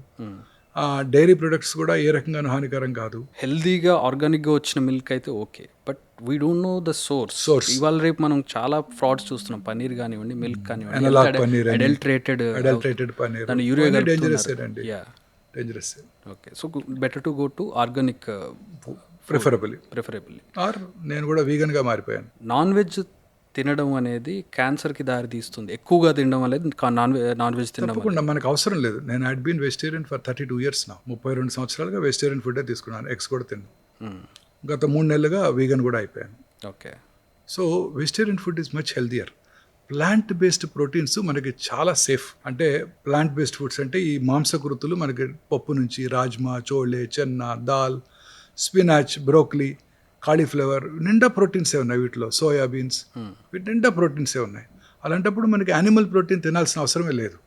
డైరీ ప్రొడక్ట్స్ కూడా ఏ రకంగానూ హానికరం కాదు. హెల్దీగా ఆర్గానిక్గా వచ్చిన మిల్క్ అయితే okay, but we don't know the source. ఇవాళ రేపు మనం చాలా ఫ్రాడ్స్ చూస్తున్నాం. పన్నీర్ కానివ్వండి, మిల్క్ కానివ్వండి, అడల్టరేటెడ్ పన్నీర్, దాని యూరియా డేంజరస్ అండి, dangerous. Okay, so better to go to organic preferably. Or నేను కూడా వీగన్గా మారిపోయాను. నాన్ వెజ్ తినడం అనేది క్యాన్సర్కి దారి తీస్తుంది. ఎక్కువగా తినడం అనేది నాన్ వెజ్ తినడం తప్పకుండా మనకు అవసరం లేదు. నేను had been vegetarian for 32 years నా. 32 సంవత్సరాలుగా వెజిటేరియన్ ఫుడ్డే తీసుకున్నాను. ఎగ్స్ కూడా తిన్నాను. గత 3 నెలలుగా వీగన్ కూడా అయిపోయాను. Okay, so vegetarian food is much healthier. Plant based proteins మనకి చాలా సేఫ్. అంటే ప్లాంట్ బేస్డ్ ఫుడ్స్ అంటే ఈ మాంసకృతులు మనకి పప్పు నుంచి rajma, chole, Chenna, dal, spinach, broccoli, cauliflower నిండా ప్రోటీన్సే ఉన్నాయి. వీటిలో సోయాబీన్స్ వీటి నిండా ప్రోటీన్సే ఉన్నాయి. అలాంటప్పుడు మనకి యానిమల్ ప్రోటీన్ తినాల్సిన అవసరమే లేదు.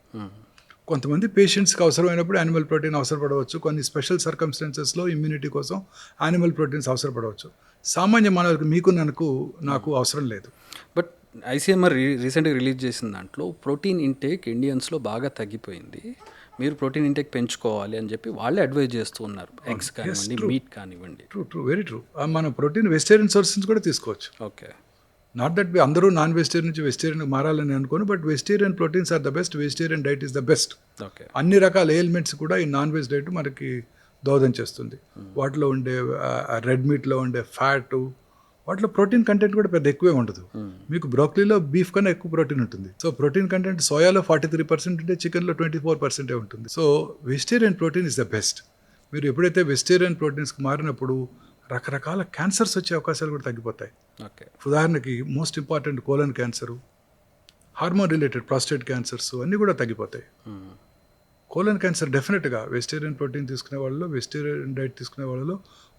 కొంతమంది పేషెంట్స్కి అవసరమైనప్పుడు యానిమల్ ప్రోటీన్ అవసరపడవచ్చు. కొన్ని స్పెషల్ సర్కమ్స్టాన్సెస్లో ఇమ్యూనిటీ కోసం యానిమల్ ప్రోటీన్స్ అవసరపడవచ్చు. సామాన్య మానవులకు నాకు అవసరం లేదు. బట్ ఐసీఎంఆర్ రీసెంట్గా రిలీజ్ చేసిన దాంట్లో ప్రోటీన్ ఇంటేక్ ఇండియన్స్లో బాగా తగ్గిపోయింది, మీరు ప్రోటీన్ ఇంటేక్ పెంచుకోవాలి అని చెప్పి వాళ్ళే అడ్వైజ్ చేస్తూ ఉన్నారు. ఎగ్స్ కానివ్వండి, మీట్ కానివ్వండి. True, very true. మన ప్రోటీన్ వెజిటేరియన్ సోర్స్ నుంచి కూడా తీసుకోవచ్చు. ఓకే, నాట్ దట్ అందరూ నాన్ వెజిటేరియన్ నుంచి వెజిటేరియన్ మారాలని అనుకోను, but vegetarian proteins are the best. Vegetarian diet is the best. Okay, అన్ని రకాల ఎయిల్మెంట్స్ కూడా ఈ నాన్ వెజ్ డైట్ మనకి దోహదం చేస్తుంది. వాటిలో ఉండే రెడ్ మీట్లో ఉండే ఫ్యాటు, వాటిలో ప్రోటీన్ కంటెంట్ కూడా పెద్ద ఎక్కువే ఉండదు. మీకు బ్రోకలీలో బీఫ్ కన్నా ఎక్కువ ప్రోటీన్ ఉంటుంది. సో ప్రోటీన్ కంటెంట్ సోయాలో 43% ఉంటే చికెన్లో 24% ఉంటుంది. So vegetarian protein is the best. మీరు ఎప్పుడైతే వెజిటేరియన్ ప్రోటీన్స్కి మారినప్పుడు రకరకాల క్యాన్సర్స్ వచ్చే అవకాశాలు కూడా తగ్గిపోతాయి. ఓకే, ఉదాహరణకి most important colon cancer, hormone related prostate cancers అన్నీ కూడా తగ్గిపోతాయి. కోలన్ క్యాన్సర్ డెఫినెట్గా వెజిటేరియన్ ప్రోటీన్ తీసుకునే వాళ్ళలో, వెజిటేరియన్ డైట్ తీసుకునే వాళ్ళలో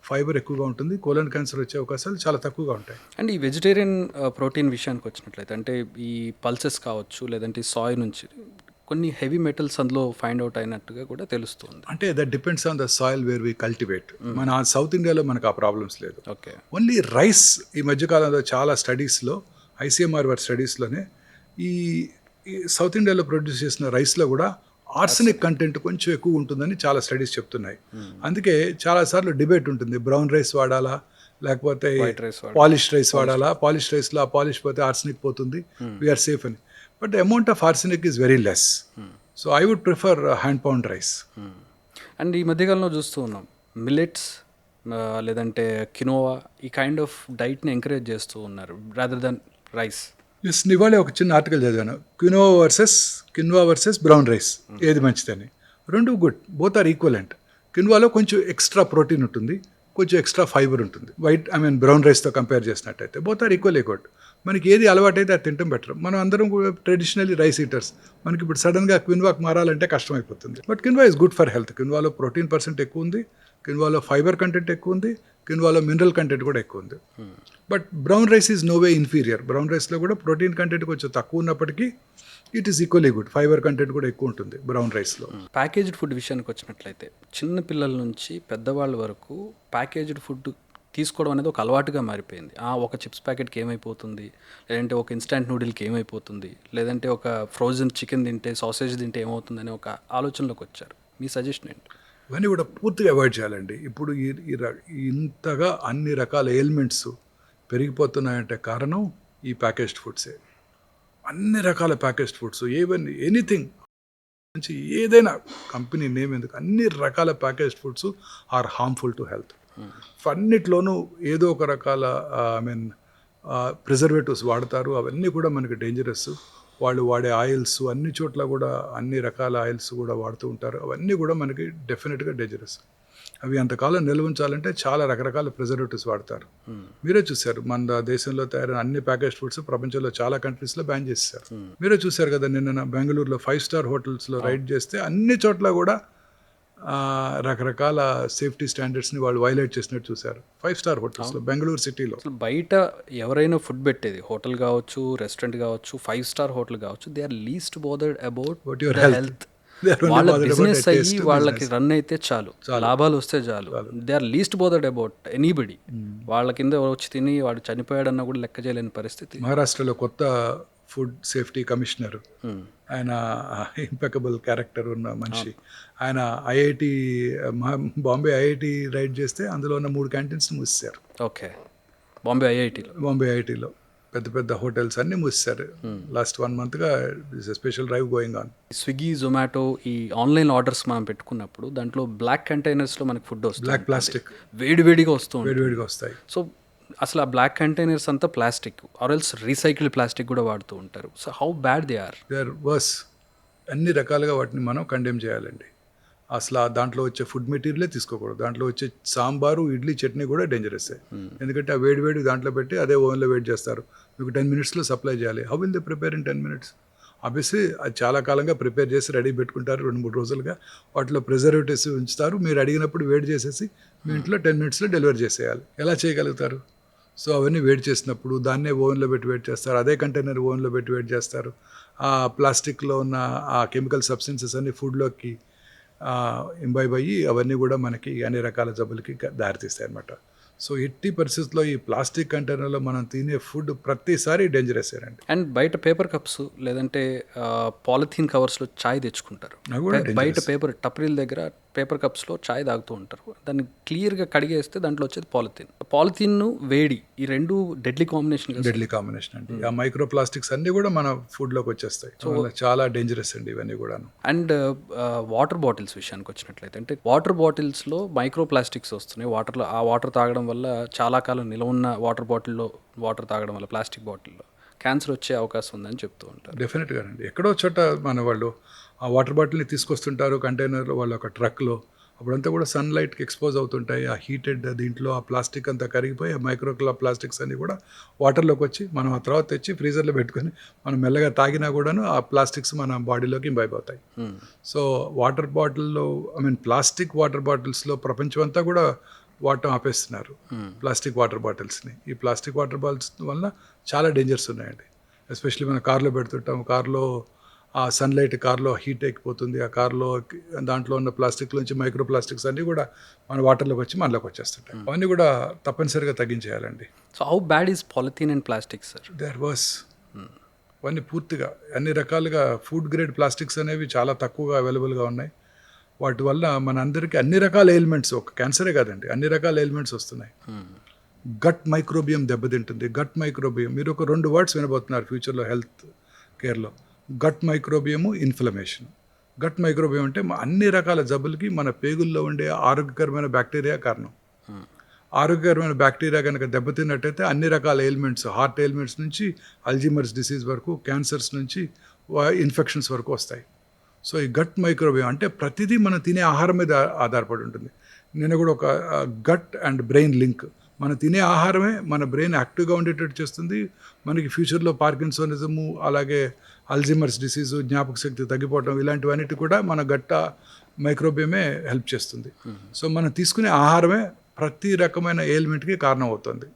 ఫైబర్ ఎక్కువగా ఉంటుంది. కోలన్ క్యాన్సర్ వచ్చే అవకాశాలు చాలా తక్కువగా ఉంటాయి. అండ్ ఈ వెజిటేరియన్ ప్రోటీన్ విషయానికి వచ్చినట్లయితే, అంటే ఈ పల్సెస్ కావచ్చు, లేదంటే సాయ్ నుంచి కొన్ని హెవీ మెటల్స్ అందులో ఫైండ్ అవుట్ అయినట్టుగా కూడా తెలుస్తుంది. అంటే that depends on the soil where we cultivate. మన సౌత్ ఇండియాలో మనకు ఆ ప్రాబ్లమ్స్ లేదు. Okay, only rice. ఈ మధ్యకాలంలో చాలా స్టడీస్లో, ఐసీఎంఆర్ వారి స్టడీస్లోనే ఈ సౌత్ ఇండియాలో ప్రొడ్యూస్ చేసిన రైస్లో కూడా ఆర్సెనిక్ కంటెంట్ కొంచెం ఎక్కువ ఉంటుందని చాలా స్టడీస్ చెప్తున్నాయి. అందుకే చాలాసార్లు డిబేట్ ఉంటుంది, బ్రౌన్ రైస్ వాడాలా లేకపోతే పాలిష్ రైస్ వాడాలా. పాలిష్ రైస్లో ఆ పాలిష్ పోతే ఆర్సెనిక్ పోతుంది, వీఆర్ సేఫ్ అని. But the amount of arsenic is very less. So I would prefer hand pound rice. And ఈ మధ్యకాలంలో చూస్తూ ఉన్నాం మిల్లెట్స్ లేదంటే కినోవా, ఈ కైండ్ ఆఫ్ డైట్ని ఎంకరేజ్ చేస్తూ ఉన్నారు రాదర్ దెన్ రైస్. ఎస్, ఇవాళ ఒక చిన్న ఆర్టికల్ చదివాను, కిన్వా వర్సెస్ బ్రౌన్ రైస్ ఏది మంచిదని. రెండు గుడ్, బోత్ ఆర్ ఈక్వలెంట్. కిన్వాలో కొంచెం ఎక్స్ట్రా ప్రోటీన్ ఉంటుంది, కొంచెం ఎక్స్ట్రా ఫైబర్ ఉంటుంది. బ్రౌన్ రైస్తో కంపేర్ చేసినట్టయితే బోత్ ఆర్ ఈక్వల్లీ గుడ్. మనకి ఏది అలవాటైతే అది తింటాం బెటర్. మనం అందరం కూడా ట్రెడిషనల్లీ రైస్ ఈటర్స్. మనకి ఇప్పుడు సడన్గా క్విన్వాకి మారాలంటే కష్టమైపోతుంది. But quinoa is good for health. కిన్వాలో ప్రోటీన్ % ఎక్కువ ఉంది, కిన్వాలో ఫైబర్ కంటెంట్ ఎక్కువ ఉంది, కిన్వాలో మినరల్ కంటెంట్ కూడా ఎక్కువ ఉంది. But brown rice is no way inferior. Brown రైస్లో కూడా ప్రోటీన్ కంటెంట్ కొంచెం తక్కువ ఉన్నప్పటికీ it is equally good. Fibre content కూడా ఎక్కువ ఉంటుంది బ్రౌన్ రైస్లో. ప్యాకేజ్డ్ ఫుడ్ విషయానికి వచ్చినట్లయితే చిన్న పిల్లల నుంచి పెద్దవాళ్ళ వరకు ప్యాకేజ్డ్ ఫుడ్ తీసుకోవడం అనేది ఒక అలవాటుగా మారిపోయింది. ఒక చిప్స్ ప్యాకెట్కి ఏమైపోతుంది, లేదంటే ఒక ఇన్స్టాంట్ నూడిల్కి ఏమైపోతుంది, లేదంటే ఒక ఫ్రోజన్ చికెన్ తింటే, సాసేజ్ తింటే ఏమవుతుందని ఒక ఆలోచనలోకి వచ్చారు. మీ సజెషన్ ఏంటి? ఇవన్నీ కూడా పూర్తిగా అవాయిడ్ చేయాలండి. ఇప్పుడు ఇంతగా అన్ని రకాల ఎయిల్మెంట్స్ పెరిగిపోతున్నాయంటే కారణం ఈ ప్యాకేజ్డ్ ఫుడ్సే. అన్ని రకాల ప్యాకేజ్డ్ ఫుడ్స్ ఈవెన్ ఎనీథింగ్ నుంచి ఏదైనా కంపెనీ నేమ్ ఎందుకు అన్ని రకాల packaged foods are harmful to health. అన్నిట్లోనూ ఏదో ఒక రకాల ప్రిజర్వేటివ్స్ వాడతారు. అవన్నీ కూడా మనకి డేంజరస్. వాళ్ళు వాడే ఆయిల్స్ అన్ని చోట్ల కూడా అన్ని రకాల ఆయిల్స్ కూడా వాడుతూ ఉంటారు. అవన్నీ కూడా మనకి డెఫినెట్గా డేంజరస్. అవి అంతకాలం నిల్వ ఉంచాలంటే చాలా రకరకాల ప్రిజర్వేటివ్స్ వాడతారు. మీరే చూశారు మన దేశంలో తయారైన అన్ని ప్యాకేజ్ ఫుడ్స్ ప్రపంచంలో చాలా కంట్రీస్లో బ్యాన్ చేశారు. మీరే చూశారు కదా నిన్న బెంగళూరులో 5-స్టార్ హోటల్స్లో రైడ్ చేస్తే అన్ని చోట్ల కూడా రకరకాల సేఫ్టీ స్టాండర్డ్స్ని వాళ్ళు వైలేట్ చేసినట్టు చూశారు. 5-స్టార్ హోటల్స్లో బెంగళూరు సిటీలో. అసలు బయట ఎవరైనా ఫుడ్ పెట్టేది హోటల్ కావచ్చు, రెస్టారెంట్ కావచ్చు, 5-స్టార్ హోటల్ కావచ్చు, they are least bothered about your health. వాళ్ళ బిజినెస్ అయ్యి వాళ్ళకి రన్ అయితే చాలు, లాభాలు వస్తే చాలు. They are least bothered about anybody. వాళ్ళ కింద వచ్చి తిని వాడు చనిపోయాడన్నా కూడా లెక్క చేయలేని పరిస్థితి. మహారాష్ట్రలో కొత్త ఫుడ్ సేఫ్టీ కమిషనర్, ఆయన ఇంపెకబుల్ క్యారెక్టర్ ఉన్న మనిషి. ఆయన బాంబే ఐఐటి రైడ్ చేస్తే అందులో ఉన్న 3 క్యాంటీన్స్ని మూసేశారు. ఓకే, బాంబే ఐఐటిలో పెద్ద పెద్ద హోటల్స్ అన్నీ మూసేశారు. లాస్ట్ 1 monthగా special drive going on. Swiggy, Zomato ఈ ఆన్లైన్ ఆర్డర్స్ మనం పెట్టుకున్నప్పుడు దాంట్లో బ్లాక్ కంటైనర్స్లో మనకి ఫుడ్ వస్తుంది. బ్లాక్ ప్లాస్టిక్ వేడివేడిగా వస్తుంది. వేడివేడిగా వస్తాయి. సో అసలు ఆ బ్లాక్ కంటైనర్స్ అంతా plastic or else recycled plastic కూడా వాడుతూ ఉంటారు. So how bad they are worse. అన్ని రకాలుగా వాటిని మనం కండెమ్ చేయాలండి. అసలు దాంట్లో వచ్చే ఫుడ్ మెటీరియలే తీసుకోకూడదు. దాంట్లో వచ్చే సాంబారు, ఇడ్లీ, చట్నీ కూడా డేంజరస్సే. ఎందుకంటే ఆ వేడి దాంట్లో పెట్టి అదే ఓవెన్లో వెయిట్ చేస్తారు. మీకు 10 minutesలో సప్లై చేయాలి. How will they prepare in 10 minutes? Obviously అది చాలా కాలంగా ప్రిపేర్ చేసి రెడీ పెట్టుకుంటారు. 2-3 రోజులుగా వాటిలో ప్రిజర్వేటివ్స్ ఉంచుతారు. మీరు అడిగినప్పుడు వేడి చేసేసి మీ ఇంట్లో 10 minutesలో డెలివరీ చేసేయాలి. ఎలా చేయగలుగుతారు? సో అవన్నీ వేడి చేసినప్పుడు దాన్నే ఓవెన్లో పెట్టి వెయిట్ చేస్తారు. అదే కంటైనర్ ఓవెన్లో పెట్టి వెయిట్ చేస్తారు. ఆ ప్లాస్టిక్లో ఉన్న ఆ కెమికల్ సబ్స్టెన్సెస్ అన్ని ఫుడ్లోకి ఇంబైబ్ అయ్యి అవన్నీ కూడా మనకి అన్ని రకాల జబ్బులకి దారితీస్తాయి అన్నమాట. సో ఎట్టి పరిస్థితుల్లో ఈ ప్లాస్టిక్ కంటైనర్లో మనం తినే ఫుడ్ ప్రతిసారి డేంజరస్ అండి. అండ్ బయట పేపర్ కప్స్ లేదంటే పాలిథీన్ కవర్స్లో చాయ్ తెచ్చుకుంటారు. బయట పేపర్ టప్రీల దగ్గర పేపర్ కప్స్లో చాయ్ తాగుతూ ఉంటారు. దాన్ని క్లియర్గా కడిగేస్తే దాంట్లో వచ్చేది పాలిథీన్ వేడి, ఈ రెండు డెడ్లీ కాంబినేషన్ అండి. ఆ మైక్రో ప్లాస్టిక్స్ అన్నీ కూడా మన ఫుడ్లోకి వచ్చేస్తాయి. సో చాలా డేంజరస్ అండి ఇవన్నీ కూడాను. అండ్ వాటర్ బాటిల్స్ విషయానికి వచ్చినట్లయితే, అంటే వాటర్ బాటిల్స్లో మైక్రో ప్లాస్టిక్స్ వస్తున్నాయి. వాటర్లో ఆ వాటర్ తాగడం వల్ల చాలా కాలం నిల్వ ఉన్న వాటర్ బాటిల్లో వాటర్ తాగడం వల్ల ప్లాస్టిక్ బాటిల్లో క్యాన్సర్ వచ్చే అవకాశం ఉందని చెప్తూ ఉంటారు. డెఫినెట్గా అండి. ఎక్కడో చోట మన వాళ్ళు ఆ వాటర్ బాటిల్ని తీసుకొస్తుంటారు కంటైనర్లో, వాళ్ళ ఒక ట్రక్లో. అప్పుడంతా కూడా సన్లైట్కి ఎక్స్పోజ్ అవుతుంటాయి. ఆ హీటెడ్ దీంట్లో ఆ ప్లాస్టిక్ అంతా కరిగిపోయి ఆ మైక్రో ప్లాస్టిక్స్ అన్నీ కూడా వాటర్లోకి వచ్చి మనం ఆ తర్వాత తెచ్చి ఫ్రీజర్లో పెట్టుకొని మనం మెల్లగా తాగినా కూడాను ఆ ప్లాస్టిక్స్ మన బాడీలోకి ఇంబైబ్ అవుతాయి. సో వాటర్ బాటిల్లో ప్లాస్టిక్ వాటర్ బాటిల్స్లో ప్రపంచం అంతా కూడా వాడటం ఆపేస్తున్నారు ప్లాస్టిక్ వాటర్ బాటిల్స్ని. ఈ ప్లాస్టిక్ వాటర్ బాటిల్స్ వల్ల చాలా డేంజర్స్ ఉన్నాయండి. ఎస్పెషల్లీ మనం కార్లో పెడుతుంటాం. కార్లో ఆ సన్లైట్ కార్లో హీట్ ఎక్కిపోతుంది. ఆ కార్లో దాంట్లో ఉన్న ప్లాస్టిక్లోంచి మైక్రో ప్లాస్టిక్స్ అన్నీ కూడా మన వాటర్లోకి వచ్చి మనలోకి వచ్చేస్తుంటాయి. అవన్నీ కూడా తప్పనిసరిగా తగ్గించేయాలండి. So how bad is polythene and plastic sir? They are worse. అవన్నీ పూర్తిగా అన్ని రకాలుగా ఫుడ్ గ్రేడ్ ప్లాస్టిక్స్ అనేవి చాలా తక్కువగా అవైలబుల్గా ఉన్నాయి. వాటి వల్ల మన అందరికీ అన్ని రకాల ఎలిమెంట్స్, ఒక క్యాన్సరే కాదండి, అన్ని రకాల ఎలిమెంట్స్ వస్తున్నాయి. గట్ మైక్రోబియం దెబ్బతింటుంది. గట్ మైక్రోబియం మీరు ఒక 2 వర్డ్స్ వినబోతున్నారు ఫ్యూచర్లో హెల్త్ కేర్లో. Gut microbiome, inflammation. Gut microbiome అంటే అన్ని రకాల జబ్బులకి మన పేగుల్లో ఉండే ఆరోగ్యకరమైన బ్యాక్టీరియా కారణం. ఆరోగ్యకరమైన బ్యాక్టీరియా కనుక దెబ్బతిన్నట్టయితే అన్ని రకాల ఎలిమెంట్స్, హార్ట్ ఎలిమెంట్స్ నుంచి అల్జీమర్స్ డిసీజ్ వరకు, క్యాన్సర్స్ నుంచి ఇన్ఫెక్షన్స్ వరకు వస్తాయి. సో ఈ గట్ మైక్రోబియం అంటే ప్రతిదీ మనం తినే ఆహారం మీద ఆధారపడి ఉంటుంది. నేను కూడా ఒక గట్ అండ్ బ్రెయిన్ లింక్. మనం తినే ఆహారమే మన బ్రెయిన్ యాక్టివ్గా ఉండేటట్టు చేస్తుంది. మనకి ఫ్యూచర్లో పార్కిన్సోనిజము, అలాగే అల్జీమర్స్ డిసీజు, జ్ఞాపక శక్తి తగ్గిపోవడం, ఇలాంటివన్నిటి కూడా మన గట్ మైక్రోబియమే హెల్ప్ చేస్తుంది. సో మనం తీసుకునే ఆహారమే ప్రతి రకమైన ఎయిల్మెంట్కి కారణం అవుతుంది.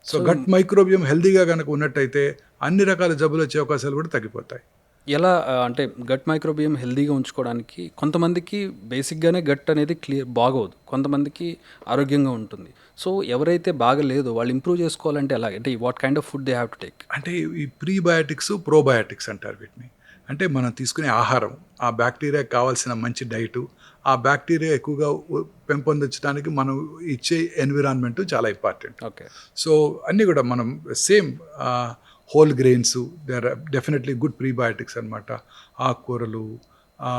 సో గట్ మైక్రోబియం హెల్దీగా కనుక ఉన్నట్టయితే అన్ని రకాల జబ్బులు వచ్చే అవకాశాలు కూడా తగ్గిపోతాయి. ఎలా అంటే గట్ మైక్రోబియం హెల్దీగా ఉంచుకోవడానికి కొంతమందికి బేసిక్గానే గట్ అనేది బాగోదు, కొంతమందికి ఆరోగ్యంగా ఉంటుంది. సో ఎవరైతే బాగలేదో వాళ్ళు ఇంప్రూవ్ చేసుకోవాలంటే ఎలా, అంటే what kind of food they have to take? అంటే ఈ ప్రీబయాటిక్స్, ప్రోబయాటిక్స్ అంటారు వీటిని. అంటే మనం తీసుకునే ఆహారం, ఆ బ్యాక్టీరియాకి కావాల్సిన మంచి డైటు, ఆ బ్యాక్టీరియా ఎక్కువగా పెంపొందించడానికి మనం ఇచ్చే ఎన్విరాన్మెంట్ చాలా ఇంపార్టెంట్. ఓకే. సో అన్నీ కూడా మనం same whole grains, they are definitely good prebiotics అనమాట. ఆకుకూరలు, ఆ,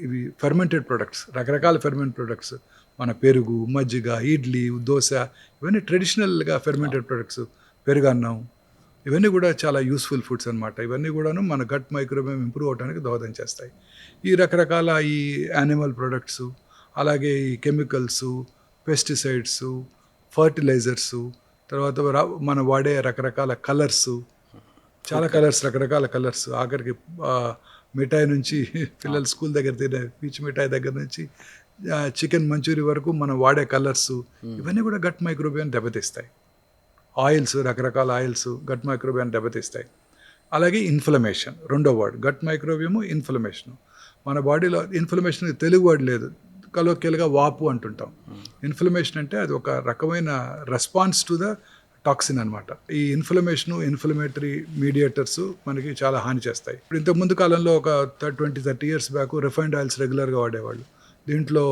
ఇవి ఫెర్మెంటెడ్ ప్రొడక్ట్స్, రకరకాల ఫెర్మెంట్ ప్రొడక్ట్స్, మన పెరుగు, మజ్జిగ, ఇడ్లీ, దోశ, ఇవన్నీ ట్రెడిషనల్గా ఫెర్మెంటెడ్ ప్రొడక్ట్స్, పెరుగన్నం, ఇవన్నీ కూడా చాలా యూస్ఫుల్ ఫుడ్స్ అనమాట. ఇవన్నీ కూడాను మన గట్ మైక్రోబియం ఇంప్రూవ్ అవడానికి దోహదం చేస్తాయి. ఈ రకరకాల ఈ యానిమల్ ప్రొడక్ట్స్, అలాగే ఈ కెమికల్స్, పెస్టిసైడ్స్, ఫర్టిలైజర్స్, తర్వాత మనం వాడే రకరకాల కలర్స్, చాలా కలర్స్, రకరకాల కలర్స్, ఆఖరికి మిఠాయి నుంచి పిల్లలు స్కూల్ దగ్గర తినే పీచు మిఠాయి దగ్గర నుంచి చికెన్ మంచూరి వరకు మనం వాడే కలర్స్, ఇవన్నీ కూడా గట్ మైక్రోబియాన్ని దెబ్బతీస్తాయి. ఆయిల్స్, రకరకాల ఆయిల్స్ గట్ మైక్రోబియాన్ని దెబ్బతీస్తాయి. అలాగే ఇన్ఫ్లమేషన్, రెండో వర్డ్ గట్ మైక్రోబియము, ఇన్ఫ్లమేషన్. మన బాడీలో ఇన్ఫ్లమేషన్ తెలుగు వర్డ్ లేదు, కలోక్యల్గా వాపు అంటుంటాం. ఇన్ఫ్లమేషన్ అంటే అది ఒక రకమైన రెస్పాన్స్ టు ద టాక్సిన్ అనమాట. ఈ ఇన్ఫ్లమేషను, ఇన్ఫ్లమేటరీ మీడియేటర్స్ మనకి చాలా హాని చేస్తాయి. ఇప్పుడు ఇంతకుముందు కాలంలో ఒక 20-30 ఇయర్స్ బ్యాక్ రిఫైన్డ్ ఆయిల్స్ రెగ్యులర్గా వాడేవాళ్ళు. దీంట్లో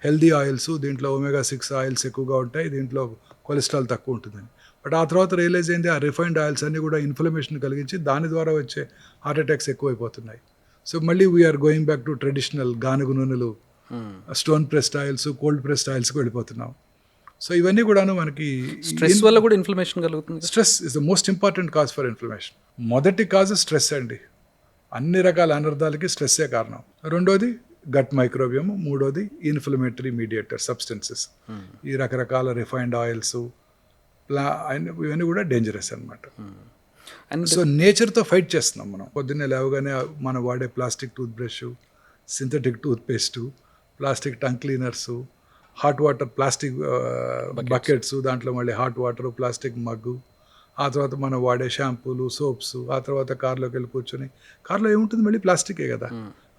హెల్దీ ఆయిల్స్, దీంట్లో ఒమేగా-6 ఆయిల్స్ ఎక్కువగా ఉంటాయి, దీంట్లో కొలెస్ట్రాల్ తక్కువ ఉంటుందని. బట్ ఆ తర్వాత రియలైజ్ అయింది, ఆ రిఫైన్డ్ ఆయిల్స్ అన్నీ కూడా ఇన్ఫ్లమేషన్ కలిగించి దాని ద్వారా వచ్చే హార్ట్ అటాక్స్ ఎక్కువైపోతున్నాయి. సో మళ్ళీ we are going back to traditional గానుగు నూనెలు, stone pressed oils, cold pressed ఆయిల్స్కి వెళ్ళిపోతున్నాం. సో ఇవన్నీ కూడాను మనకి స్ట్రెస్ వల్ల కూడా ఇన్ఫ్లమేషన్ కలుగుతుంది. Stress is the most important cause for inflammation. మొదటి కాజ్ స్ట్రెస్ అండి, అన్ని రకాల అనర్థాలకి స్ట్రెస్సే కారణం. రెండోది గట్ మైక్రోబియం, మూడోది ఇన్ఫ్లమేటరీ మీడియేటర్ సబ్స్టెన్సెస్, ఈ రకరకాల రిఫైన్డ్ ఆయిల్స్, ఇవన్నీ కూడా డేంజరస్ అనమాట. అండ్ సో నేచర్తో ఫైట్ చేస్తున్నాం మనం. పొద్దున్నే లేవగానే మనం వాడే plastic toothbrush, synthetic tooth paste, plastic tongue cleaners, hot water, plastic buckets, దాంట్లో మళ్ళీ హాట్ వాటర్, ప్లాస్టిక్ మగ్గు, ఆ తర్వాత మనం వాడే షాంపూలు, సోప్స్, ఆ తర్వాత కార్లోకి వెళ్ళి కూర్చొని, కార్లో ఏముంటుంది మళ్ళీ ప్లాస్టికే కదా,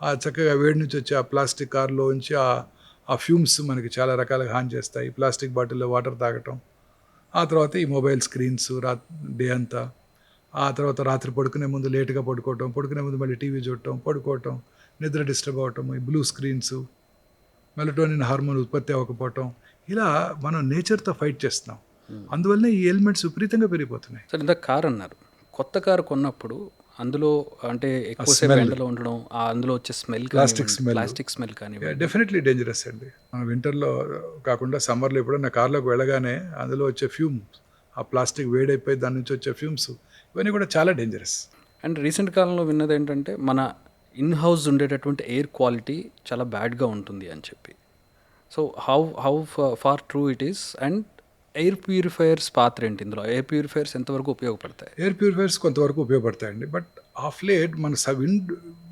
ఆ చక్కగా వేడి నుంచి వచ్చి ఆ ప్లాస్టిక్ కార్లో ఉంచి ఆ ఫ్యూమ్స్ మనకి చాలా రకాలుగా హాని చేస్తాయి. ప్లాస్టిక్ బాటిల్లో వాటర్ తాగటం, ఆ తర్వాత ఈ మొబైల్ స్క్రీన్స్ డే అంతా, ఆ తర్వాత రాత్రి పడుకునే ముందు లేట్గా పడుకోవటం, పడుకునే ముందు మళ్ళీ టీవీ చూడటం, పడుకోవటం, నిద్ర డిస్టర్బ్ అవటం, ఈ బ్లూ స్క్రీన్స్, మెలటోనిన్ హార్మోన్ ఉత్పత్తి అవ్వకపోవటం, ఇలా మనం నేచర్తో ఫైట్ చేస్తున్నాం. అందువల్లనే ఈ ఎలిమెంట్స్ విపరీతంగా పెరిగిపోతున్నాయి. సార్ ఇంత కార్ అన్నారు, కొత్త కారు కొన్నప్పుడు అందులో అంటే ఎక్కువసేపు ఎండలో ఉండడం, అందులో వచ్చే స్మెల్, ప్లాస్టిక్ స్మెల్ కానీ డెఫినెట్లీ డేంజరస్ అండి. మనం వింటర్లో కాకుండా సమ్మర్లో ఎప్పుడన్నా కార్లోకి వెళ్ళగానే అందులో వచ్చే ఫ్యూమ్స్, ఆ ప్లాస్టిక్ వేడైపోయి దాని నుంచి వచ్చే ఫ్యూమ్స్, ఇవన్నీ కూడా చాలా డేంజరస్. అండ్ రీసెంట్ కాలంలో విన్నది ఏంటంటే మన ఇన్ హౌస్ ఉండేటటువంటి ఎయిర్ క్వాలిటీ చాలా బ్యాడ్గా ఉంటుంది అని చెప్పి. So how far true it is, and air purifiers పాత్ర ఏంటి ఇందులో? ఎయిర్ ప్యూరిఫైయర్స్ ఎంతవరకు ఉపయోగపడతాయి? ఎయిర్ ప్యూరిఫైయర్స్ కొంతవరకు ఉపయోగపడతాయండి. బట్ ఆఫ్ లేట్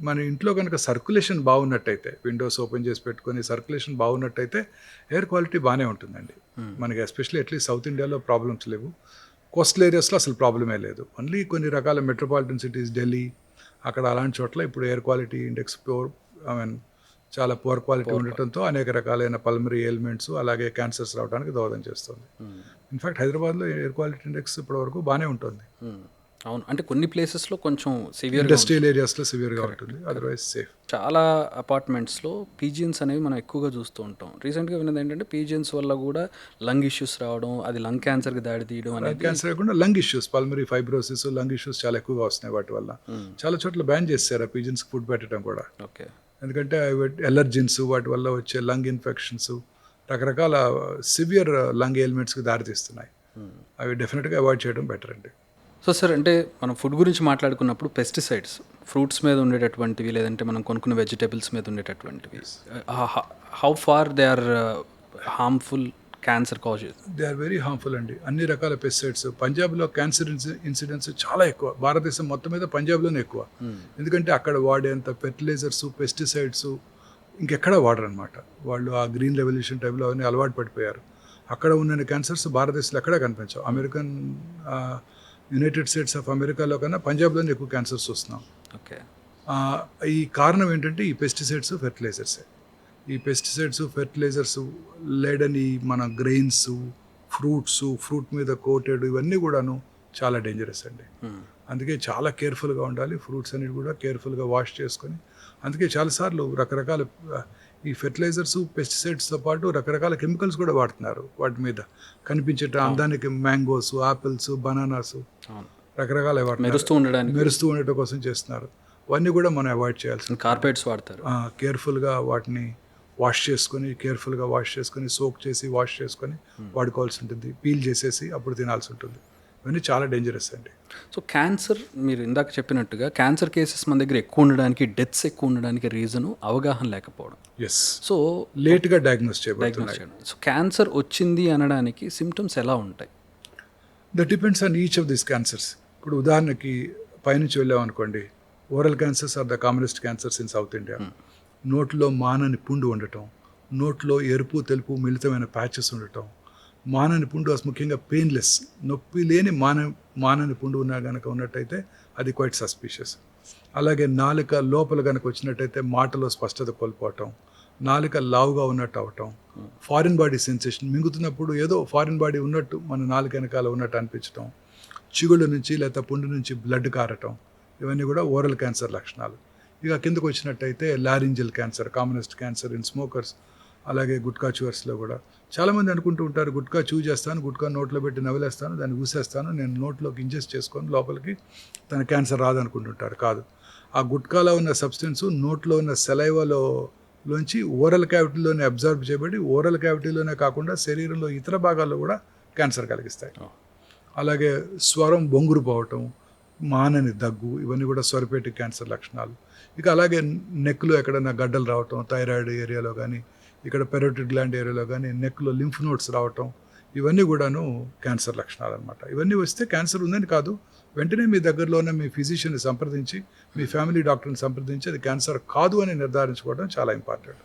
మన ఇంట్లో కనుక సర్క్యులేషన్ బాగున్నట్టయితే, విండోస్ ఓపెన్ చేసి పెట్టుకొని సర్క్యులేషన్ బాగున్నట్టయితే ఎయిర్ క్వాలిటీ బాగానే ఉంటుందండి. మనకి ఎస్పెషల్లీ అట్లీస్ట్ సౌత్ ఇండియాలో ప్రాబ్లమ్స్ లేవు. కోస్టల్ ఏరియాస్లో అసలు ప్రాబ్లమే లేదు. ఓన్లీ కొన్ని రకాల మెట్రోపాలిటన్ సిటీస్, ఢిల్లీ, అక్కడ అలాంటి చోట్ల ఇప్పుడు ఎయిర్ క్వాలిటీ ఇండెక్స్ చాలా పువర్ క్వాలిటీ ఉండటంతో అనేక రకాలైన పల్మరీ ఎలిమెంట్స్, అలాగే క్యాన్సర్స్ రావడానికి దోహదం చేస్తుంది. ఇన్ఫ్యాక్ట్ హైదరాబాద్లో ఎయిర్ క్వాలిటీ ఇండెక్స్ ఇప్పటివరకు బాగానే ఉంటుంది. అవును, అంటే కొన్ని ప్లేసెస్లో కొంచెం సివియర్, ఇండస్ట్రియల్ ఏరియాస్లో సివియర్గా ఉంటుంది, అదర్వైజ్ సేఫ్. చాలా అపార్ట్మెంట్స్లో పీజియన్స్ అనేవి మనం ఎక్కువగా చూస్తూ ఉంటాం. రీసెంట్గా విన్నది ఏంటంటే పీజియన్స్ వల్ల కూడా లంగ్ ఇష్యూస్ రావడం, అది లంగ్ క్యాన్సర్కి దాడి తీయడం అనేది. క్యాన్సర్ కాకుండా lung issues, pulmonary fibrosis, lung issues చాలా ఎక్కువగా వస్తున్నాయి వాటి వల్ల. చాలా చోట్ల బ్యాన్ చేశారు ఆ పీజియన్స్కి ఫుడ్ పెట్టడం కూడా. ఓకే. ఎందుకంటే ఎలర్జెన్స్, వాటి వల్ల వచ్చే లంగ్ ఇన్ఫెక్షన్స్, రకరకాల సివియర్ లంగ్ ఎయిల్మెంట్స్కి దారితీస్తున్నాయి. అవి డెఫినెట్గా అవాయిడ్ చేయడం బెటర్ అండి. సో సార్, అంటే మనం ఫుడ్ గురించి మాట్లాడుకున్నప్పుడు పెస్టిసైడ్స్ ఫ్రూట్స్ మీద ఉండేటటువంటివి, లేదంటే మనం కొనుక్కున్న వెజిటేబుల్స్ మీద ఉండేటటువంటివి, how far they are harmful, cancer causes? They are very harmful అండి. అన్ని రకాల పెస్టిసైడ్స్. పంజాబ్లో క్యాన్సర్ ఇన్సిడెంట్స్ చాలా ఎక్కువ, భారతదేశం మొత్తం మీద పంజాబ్లోనే ఎక్కువ. ఎందుకంటే అక్కడ వాడేంత ఫెర్టిలైజర్స్, పెస్టిసైడ్స్ ఇంకెక్కడా వాడరనమాట. వాళ్ళు ఆ గ్రీన్ రెవల్యూషన్ టైంలో అవన్నీ అలవాటు పడిపోయారు. అక్కడ ఉన్న క్యాన్సర్స్ భారతదేశంలో ఎక్కడా కనిపించవు. యునైటెడ్ స్టేట్స్ ఆఫ్ అమెరికాలో కన్నా పంజాబ్లోనే ఎక్కువ క్యాన్సర్స్ వస్తున్నాం. ఓకే. ఈ కారణం ఏంటంటే ఈ పెస్టిసైడ్స్, ఫెర్టిలైజర్సే. ఈ పెస్టిసైడ్స్, ఫెర్టిలైజర్స్ లేడని మన గ్రెయిన్స్, ఫ్రూట్ మీద కోటెడ్, ఇవన్నీ కూడాను చాలా డేంజరస్ అండి. అందుకే చాలా కేర్ఫుల్గా ఉండాలి. ఫ్రూట్స్ అన్నిటి కూడా కేర్ఫుల్గా వాష్ చేసుకొని, అందుకే చాలాసార్లు రకరకాల ఈ ఫెర్టిలైజర్స్, పెస్టిసైడ్స్తో పాటు రకరకాల కెమికల్స్ కూడా వాడుతున్నారు వాటి మీద కనిపించే అందానికి. మ్యాంగోస్, ఆపిల్స్, బనానాస్ రకరకాల మెరుస్తూ ఉండటం కోసం చేస్తున్నారు. అవన్నీ కూడా మనం అవాయిడ్ చేయాల్సింది. కార్పెట్స్ వాడతారు. కేర్ఫుల్గా వాటిని వాష్ చేసుకొని సోక్ చేసి వాష్ చేసుకొని వాడుకోవాల్సి ఉంటుంది. పీల్ చేసేసి అప్పుడు తినాల్సి ఉంటుంది. ఇవన్నీ చాలా డేంజరస్ అండి. సో క్యాన్సర్, మీరు ఇందాక చెప్పినట్టుగా క్యాన్సర్ కేసెస్ మన దగ్గర ఎక్కువ ఉండడానికి, డెత్స్ ఎక్కువ ఉండడానికి రీజను అవగాహన లేకపోవడం. ఎస్. సో లేట్గా డయాగ్నోస్ చేయబడుతున్నాయి. సో క్యాన్సర్ వచ్చింది అనడానికి సిమ్టమ్స్ ఎలా ఉంటాయి? That depends on each of this cancers. ఇప్పుడు ఉదాహరణకి పైనుంచి వెళ్ళామనుకోండి, oral cancers are the commonest cancers in South India. నోట్లో మానని పుండు ఉండటం, నోట్లో ఎరుపు తెలుపు మిళితమైన ప్యాచెస్ ఉండటం. మానని పుండు ముఖ్యంగా పెయిన్లెస్, నొప్పి లేని మానని పుండు ఉన్నా కనుక ఉన్నట్టయితే అది క్వైట్ సస్పీషియస్. అలాగే నాలుక లోపల కనుక వచ్చినట్టయితే మాటలో స్పష్టత కోల్పోవటం, నాలుక లావుగా ఉన్నట్టు అవటం, ఫారిన్ బాడీ సెన్సేషన్, మింగుతున్నప్పుడు ఏదో ఫారిన్ బాడీ ఉన్నట్టు మన నాలుక వెనకాల ఉన్నట్టు అనిపించటం, చిగుళ్ళ నుంచి లేదా పుండు నుంచి బ్లడ్ కారటం, ఇవన్నీ కూడా ఓరల్ క్యాన్సర్ లక్షణాలు. ఇక కిందకు వచ్చినట్టయితే laryngeal cancer, commonest cancer in smokers. అలాగే గుట్కా చూవర్స్లో కూడా చాలామంది అనుకుంటూ ఉంటారు, గుట్కా చూ చేస్తాను, గుట్కా నోట్లో పెట్టి నవ్వులేస్తాను, దాన్ని ఊసేస్తాను, నేను నోట్లోకి ఇంజెస్ట్ చేసుకొని లోపలికి తన క్యాన్సర్ రాదనుకుంటుంటారు. కాదు, ఆ గుట్కాలో ఉన్న సబ్స్టెన్స్ నోట్లో ఉన్న సెలైవాలోంచి ఓరల్ క్యావిటీలోనే అబ్జర్వ్ చేయబడి, ఓరల్ క్యావిటీలోనే కాకుండా శరీరంలో ఇతర భాగాల్లో కూడా క్యాన్సర్ కలిగిస్తాయి. అలాగే స్వరం బొంగురు పోవటం, మానని దగ్గు, ఇవన్నీ కూడా స్వరపేటి క్యాన్సర్ లక్షణాలు. ఇక అలాగే నెక్లో ఎక్కడైనా గడ్డలు రావటం, థైరాయిడ్ ఏరియాలో కానీ, ఇక్కడ పెరోటిడ్ గ్లాండ్ ఏరియాలో కానీ నెక్లో లింఫ్ నోడ్స్ రావటం, ఇవన్నీ కూడాను క్యాన్సర్ లక్షణాలు అనమాట. ఇవన్నీ వస్తే క్యాన్సర్ ఉందని కాదు, వెంటనే మీ దగ్గరలో ఉన్న మీ ఫిజిషియన్ని సంప్రదించి, మీ ఫ్యామిలీ డాక్టర్ని సంప్రదించి అది క్యాన్సర్ కాదు అని నిర్ధారించుకోవడం చాలా ఇంపార్టెంట్.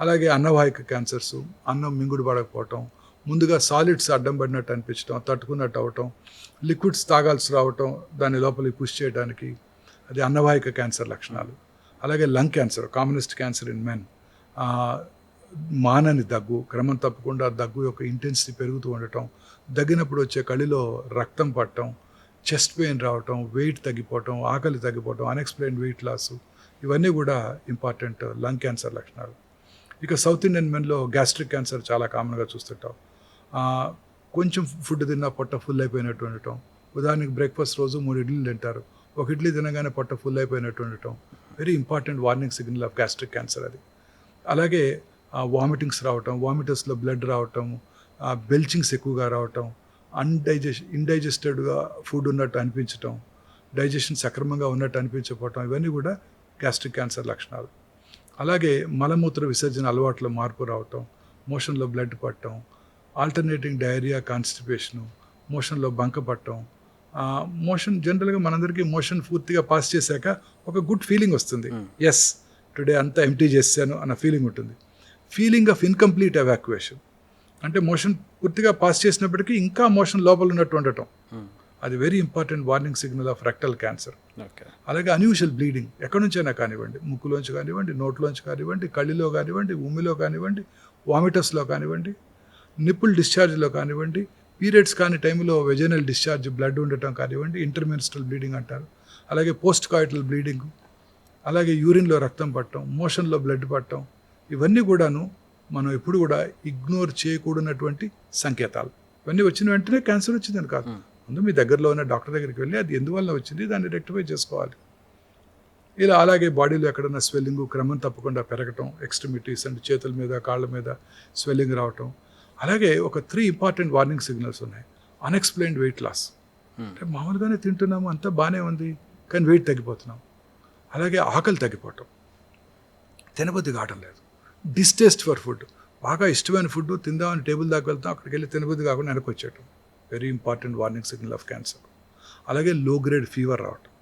అలాగే అన్నవాహిక క్యాన్సర్స్, అన్నం మింగుడు పడకపోవటం, ముందుగా సాలిడ్స్ అడ్డం పడినట్టు అనిపించడం, తట్టుకున్నట్టు అవటం, లిక్విడ్స్ తాగాల్సి రావటం దాని లోపలికి పుష్ చేయడానికి, అది అన్నవాహిక క్యాన్సర్ లక్షణాలు. అలాగే lung cancer, commonest cancer in men, మానని దగ్గు, క్రమం తప్పకుండా దగ్గు యొక్క ఇంటెన్సిటీ పెరుగుతూ ఉండటం, దగ్గినప్పుడు వచ్చే కళ్ళలో రక్తం పట్టడం, చెస్ట్ పెయిన్ రావటం, వెయిట్ తగ్గిపోవటం, ఆకలి తగ్గిపోవటం, అన్ఎక్స్ప్లెయిన్డ్ వెయిట్ లాస్, ఇవన్నీ కూడా ఇంపార్టెంట్ లంగ్ క్యాన్సర్ లక్షణాలు. ఇక సౌత్ ఇండియన్ మెన్లో గ్యాస్ట్రిక్ క్యాన్సర్ చాలా కామన్గా చూస్తుంటాం. కొంచెం ఫుడ్ తిన్నా పొట్ట ఫుల్ అయిపోయినట్టు ఉండటం. ఉదాహరణకి బ్రేక్ఫాస్ట్ రోజు 3 ఇడ్లీలు తింటారు, ఒక ఇడ్లీ తినగానే పొట్ట ఫుల్ అయిపోయినట్టు ఉండటం, very important warning signal of gastric cancer అది. అలాగే వామిటింగ్స్ రావటం, వామిటర్స్లో బ్లడ్ రావటం, బెల్చింగ్స్ ఎక్కువగా రావటం, ఇండైజెస్టెడ్గా ఫుడ్ ఉన్నట్టు అనిపించటం, డైజెషన్ సక్రమంగా ఉన్నట్టు అనిపించకపోవటం, ఇవన్నీ కూడా గ్యాస్ట్రిక్ క్యాన్సర్ లక్షణాలు. అలాగే మలమూత్ర విసర్జన అలవాట్లో మార్పు రావటం, మోషన్లో బ్లడ్ పట్టడం, ఆల్టర్నేటింగ్ డయేరియా, కాన్స్టిపేషను, మోషన్లో బంక పట్టడం. మోషన్ జనరల్గా మనందరికీ మోషన్ పూర్తిగా పాస్ చేశాక ఒక గుడ్ ఫీలింగ్ వస్తుంది. ఎస్, టుడే అంతా ఎంటీ చేశాను అన్న ఫీలింగ్ ఉంటుంది. ఫీలింగ్ ఆఫ్ ఇన్కంప్లీట్ ఎవాక్యుయేషన్ అంటే మోషన్ పూర్తిగా పాస్ చేసినప్పటికీ ఇంకా మోషన్ లోపల ఉన్నట్టు ఉండటం, అది very important warning signal of rectal cancer. అలాగే అన్యూజువల్ బ్లీడింగ్, ఎక్కడి నుంచైనా కానివ్వండి, ముక్కులోంచి కానివ్వండి, నోట్లోంచి కానివ్వండి, కళ్ళిలో కానివ్వండి, ఉమ్మిలో కానివ్వండి, వామిటర్స్లో కానివ్వండి, నిప్పుల్ డిశ్చార్జ్లో కానివ్వండి, పీరియడ్స్ కాని టైంలో వెజైనల్ డిశ్చార్జ్ బ్లడ్ ఉండటం కానివ్వండి, ఇంటర్మెన్స్ట్రల్ బ్లీడింగ్ అంటారు. అలాగే పోస్ట్ కాయిటల్ బ్లీడింగ్, అలాగే యూరిన్లో రక్తం పట్టడం, మోషన్లో బ్లడ్ పట్టడం, ఇవన్నీ కూడాను మనం ఎప్పుడు కూడా ఇగ్నోర్ చేయకూడనటువంటి సంకేతాలు. ఇవన్నీ వచ్చిన వెంటనే క్యాన్సర్ వచ్చిందని కాదు, ముందు మీ దగ్గరలో ఉన్న డాక్టర్ దగ్గరికి వెళ్ళి అది ఎందువల్ల వచ్చింది దాన్ని రెక్టిఫై చేసుకోవాలి. ఇలా అలాగే బాడీలో ఎక్కడన్నా స్వెల్లింగ్ క్రమం తప్పకుండా పెరగటం, ఎక్స్ట్రిమిటీస్ అంటే చేతుల మీద కాళ్ళ మీద స్వెల్లింగ్ రావటం. అలాగే ఒక 3 ఇంపార్టెంట్ వార్నింగ్ సిగ్నల్స్ ఉన్నాయి. అన్ఎక్స్ప్లెయిన్డ్ వెయిట్ లాస్, అంటే మామూలుగానే తింటున్నాము, అంతా బాగానే ఉంది, కానీ వెయిట్ తగ్గిపోతున్నాం. అలాగే ఆకలి తగ్గిపోవటం, తినబుద్ధి కావటం లేదు. డిస్టేస్ట్ ఫర్ ఫుడ్, బాగా ఇష్టమైన ఫుడ్ తిందామని టేబుల్ దాకా వెళ్తాం, అక్కడికి వెళ్ళి తినబుద్ధి కాకుండా వెనక్కి వచ్చేయటం, very important warning signal of cancer. అలాగే లో గ్రేడ్ ఫీవర్ రావటం,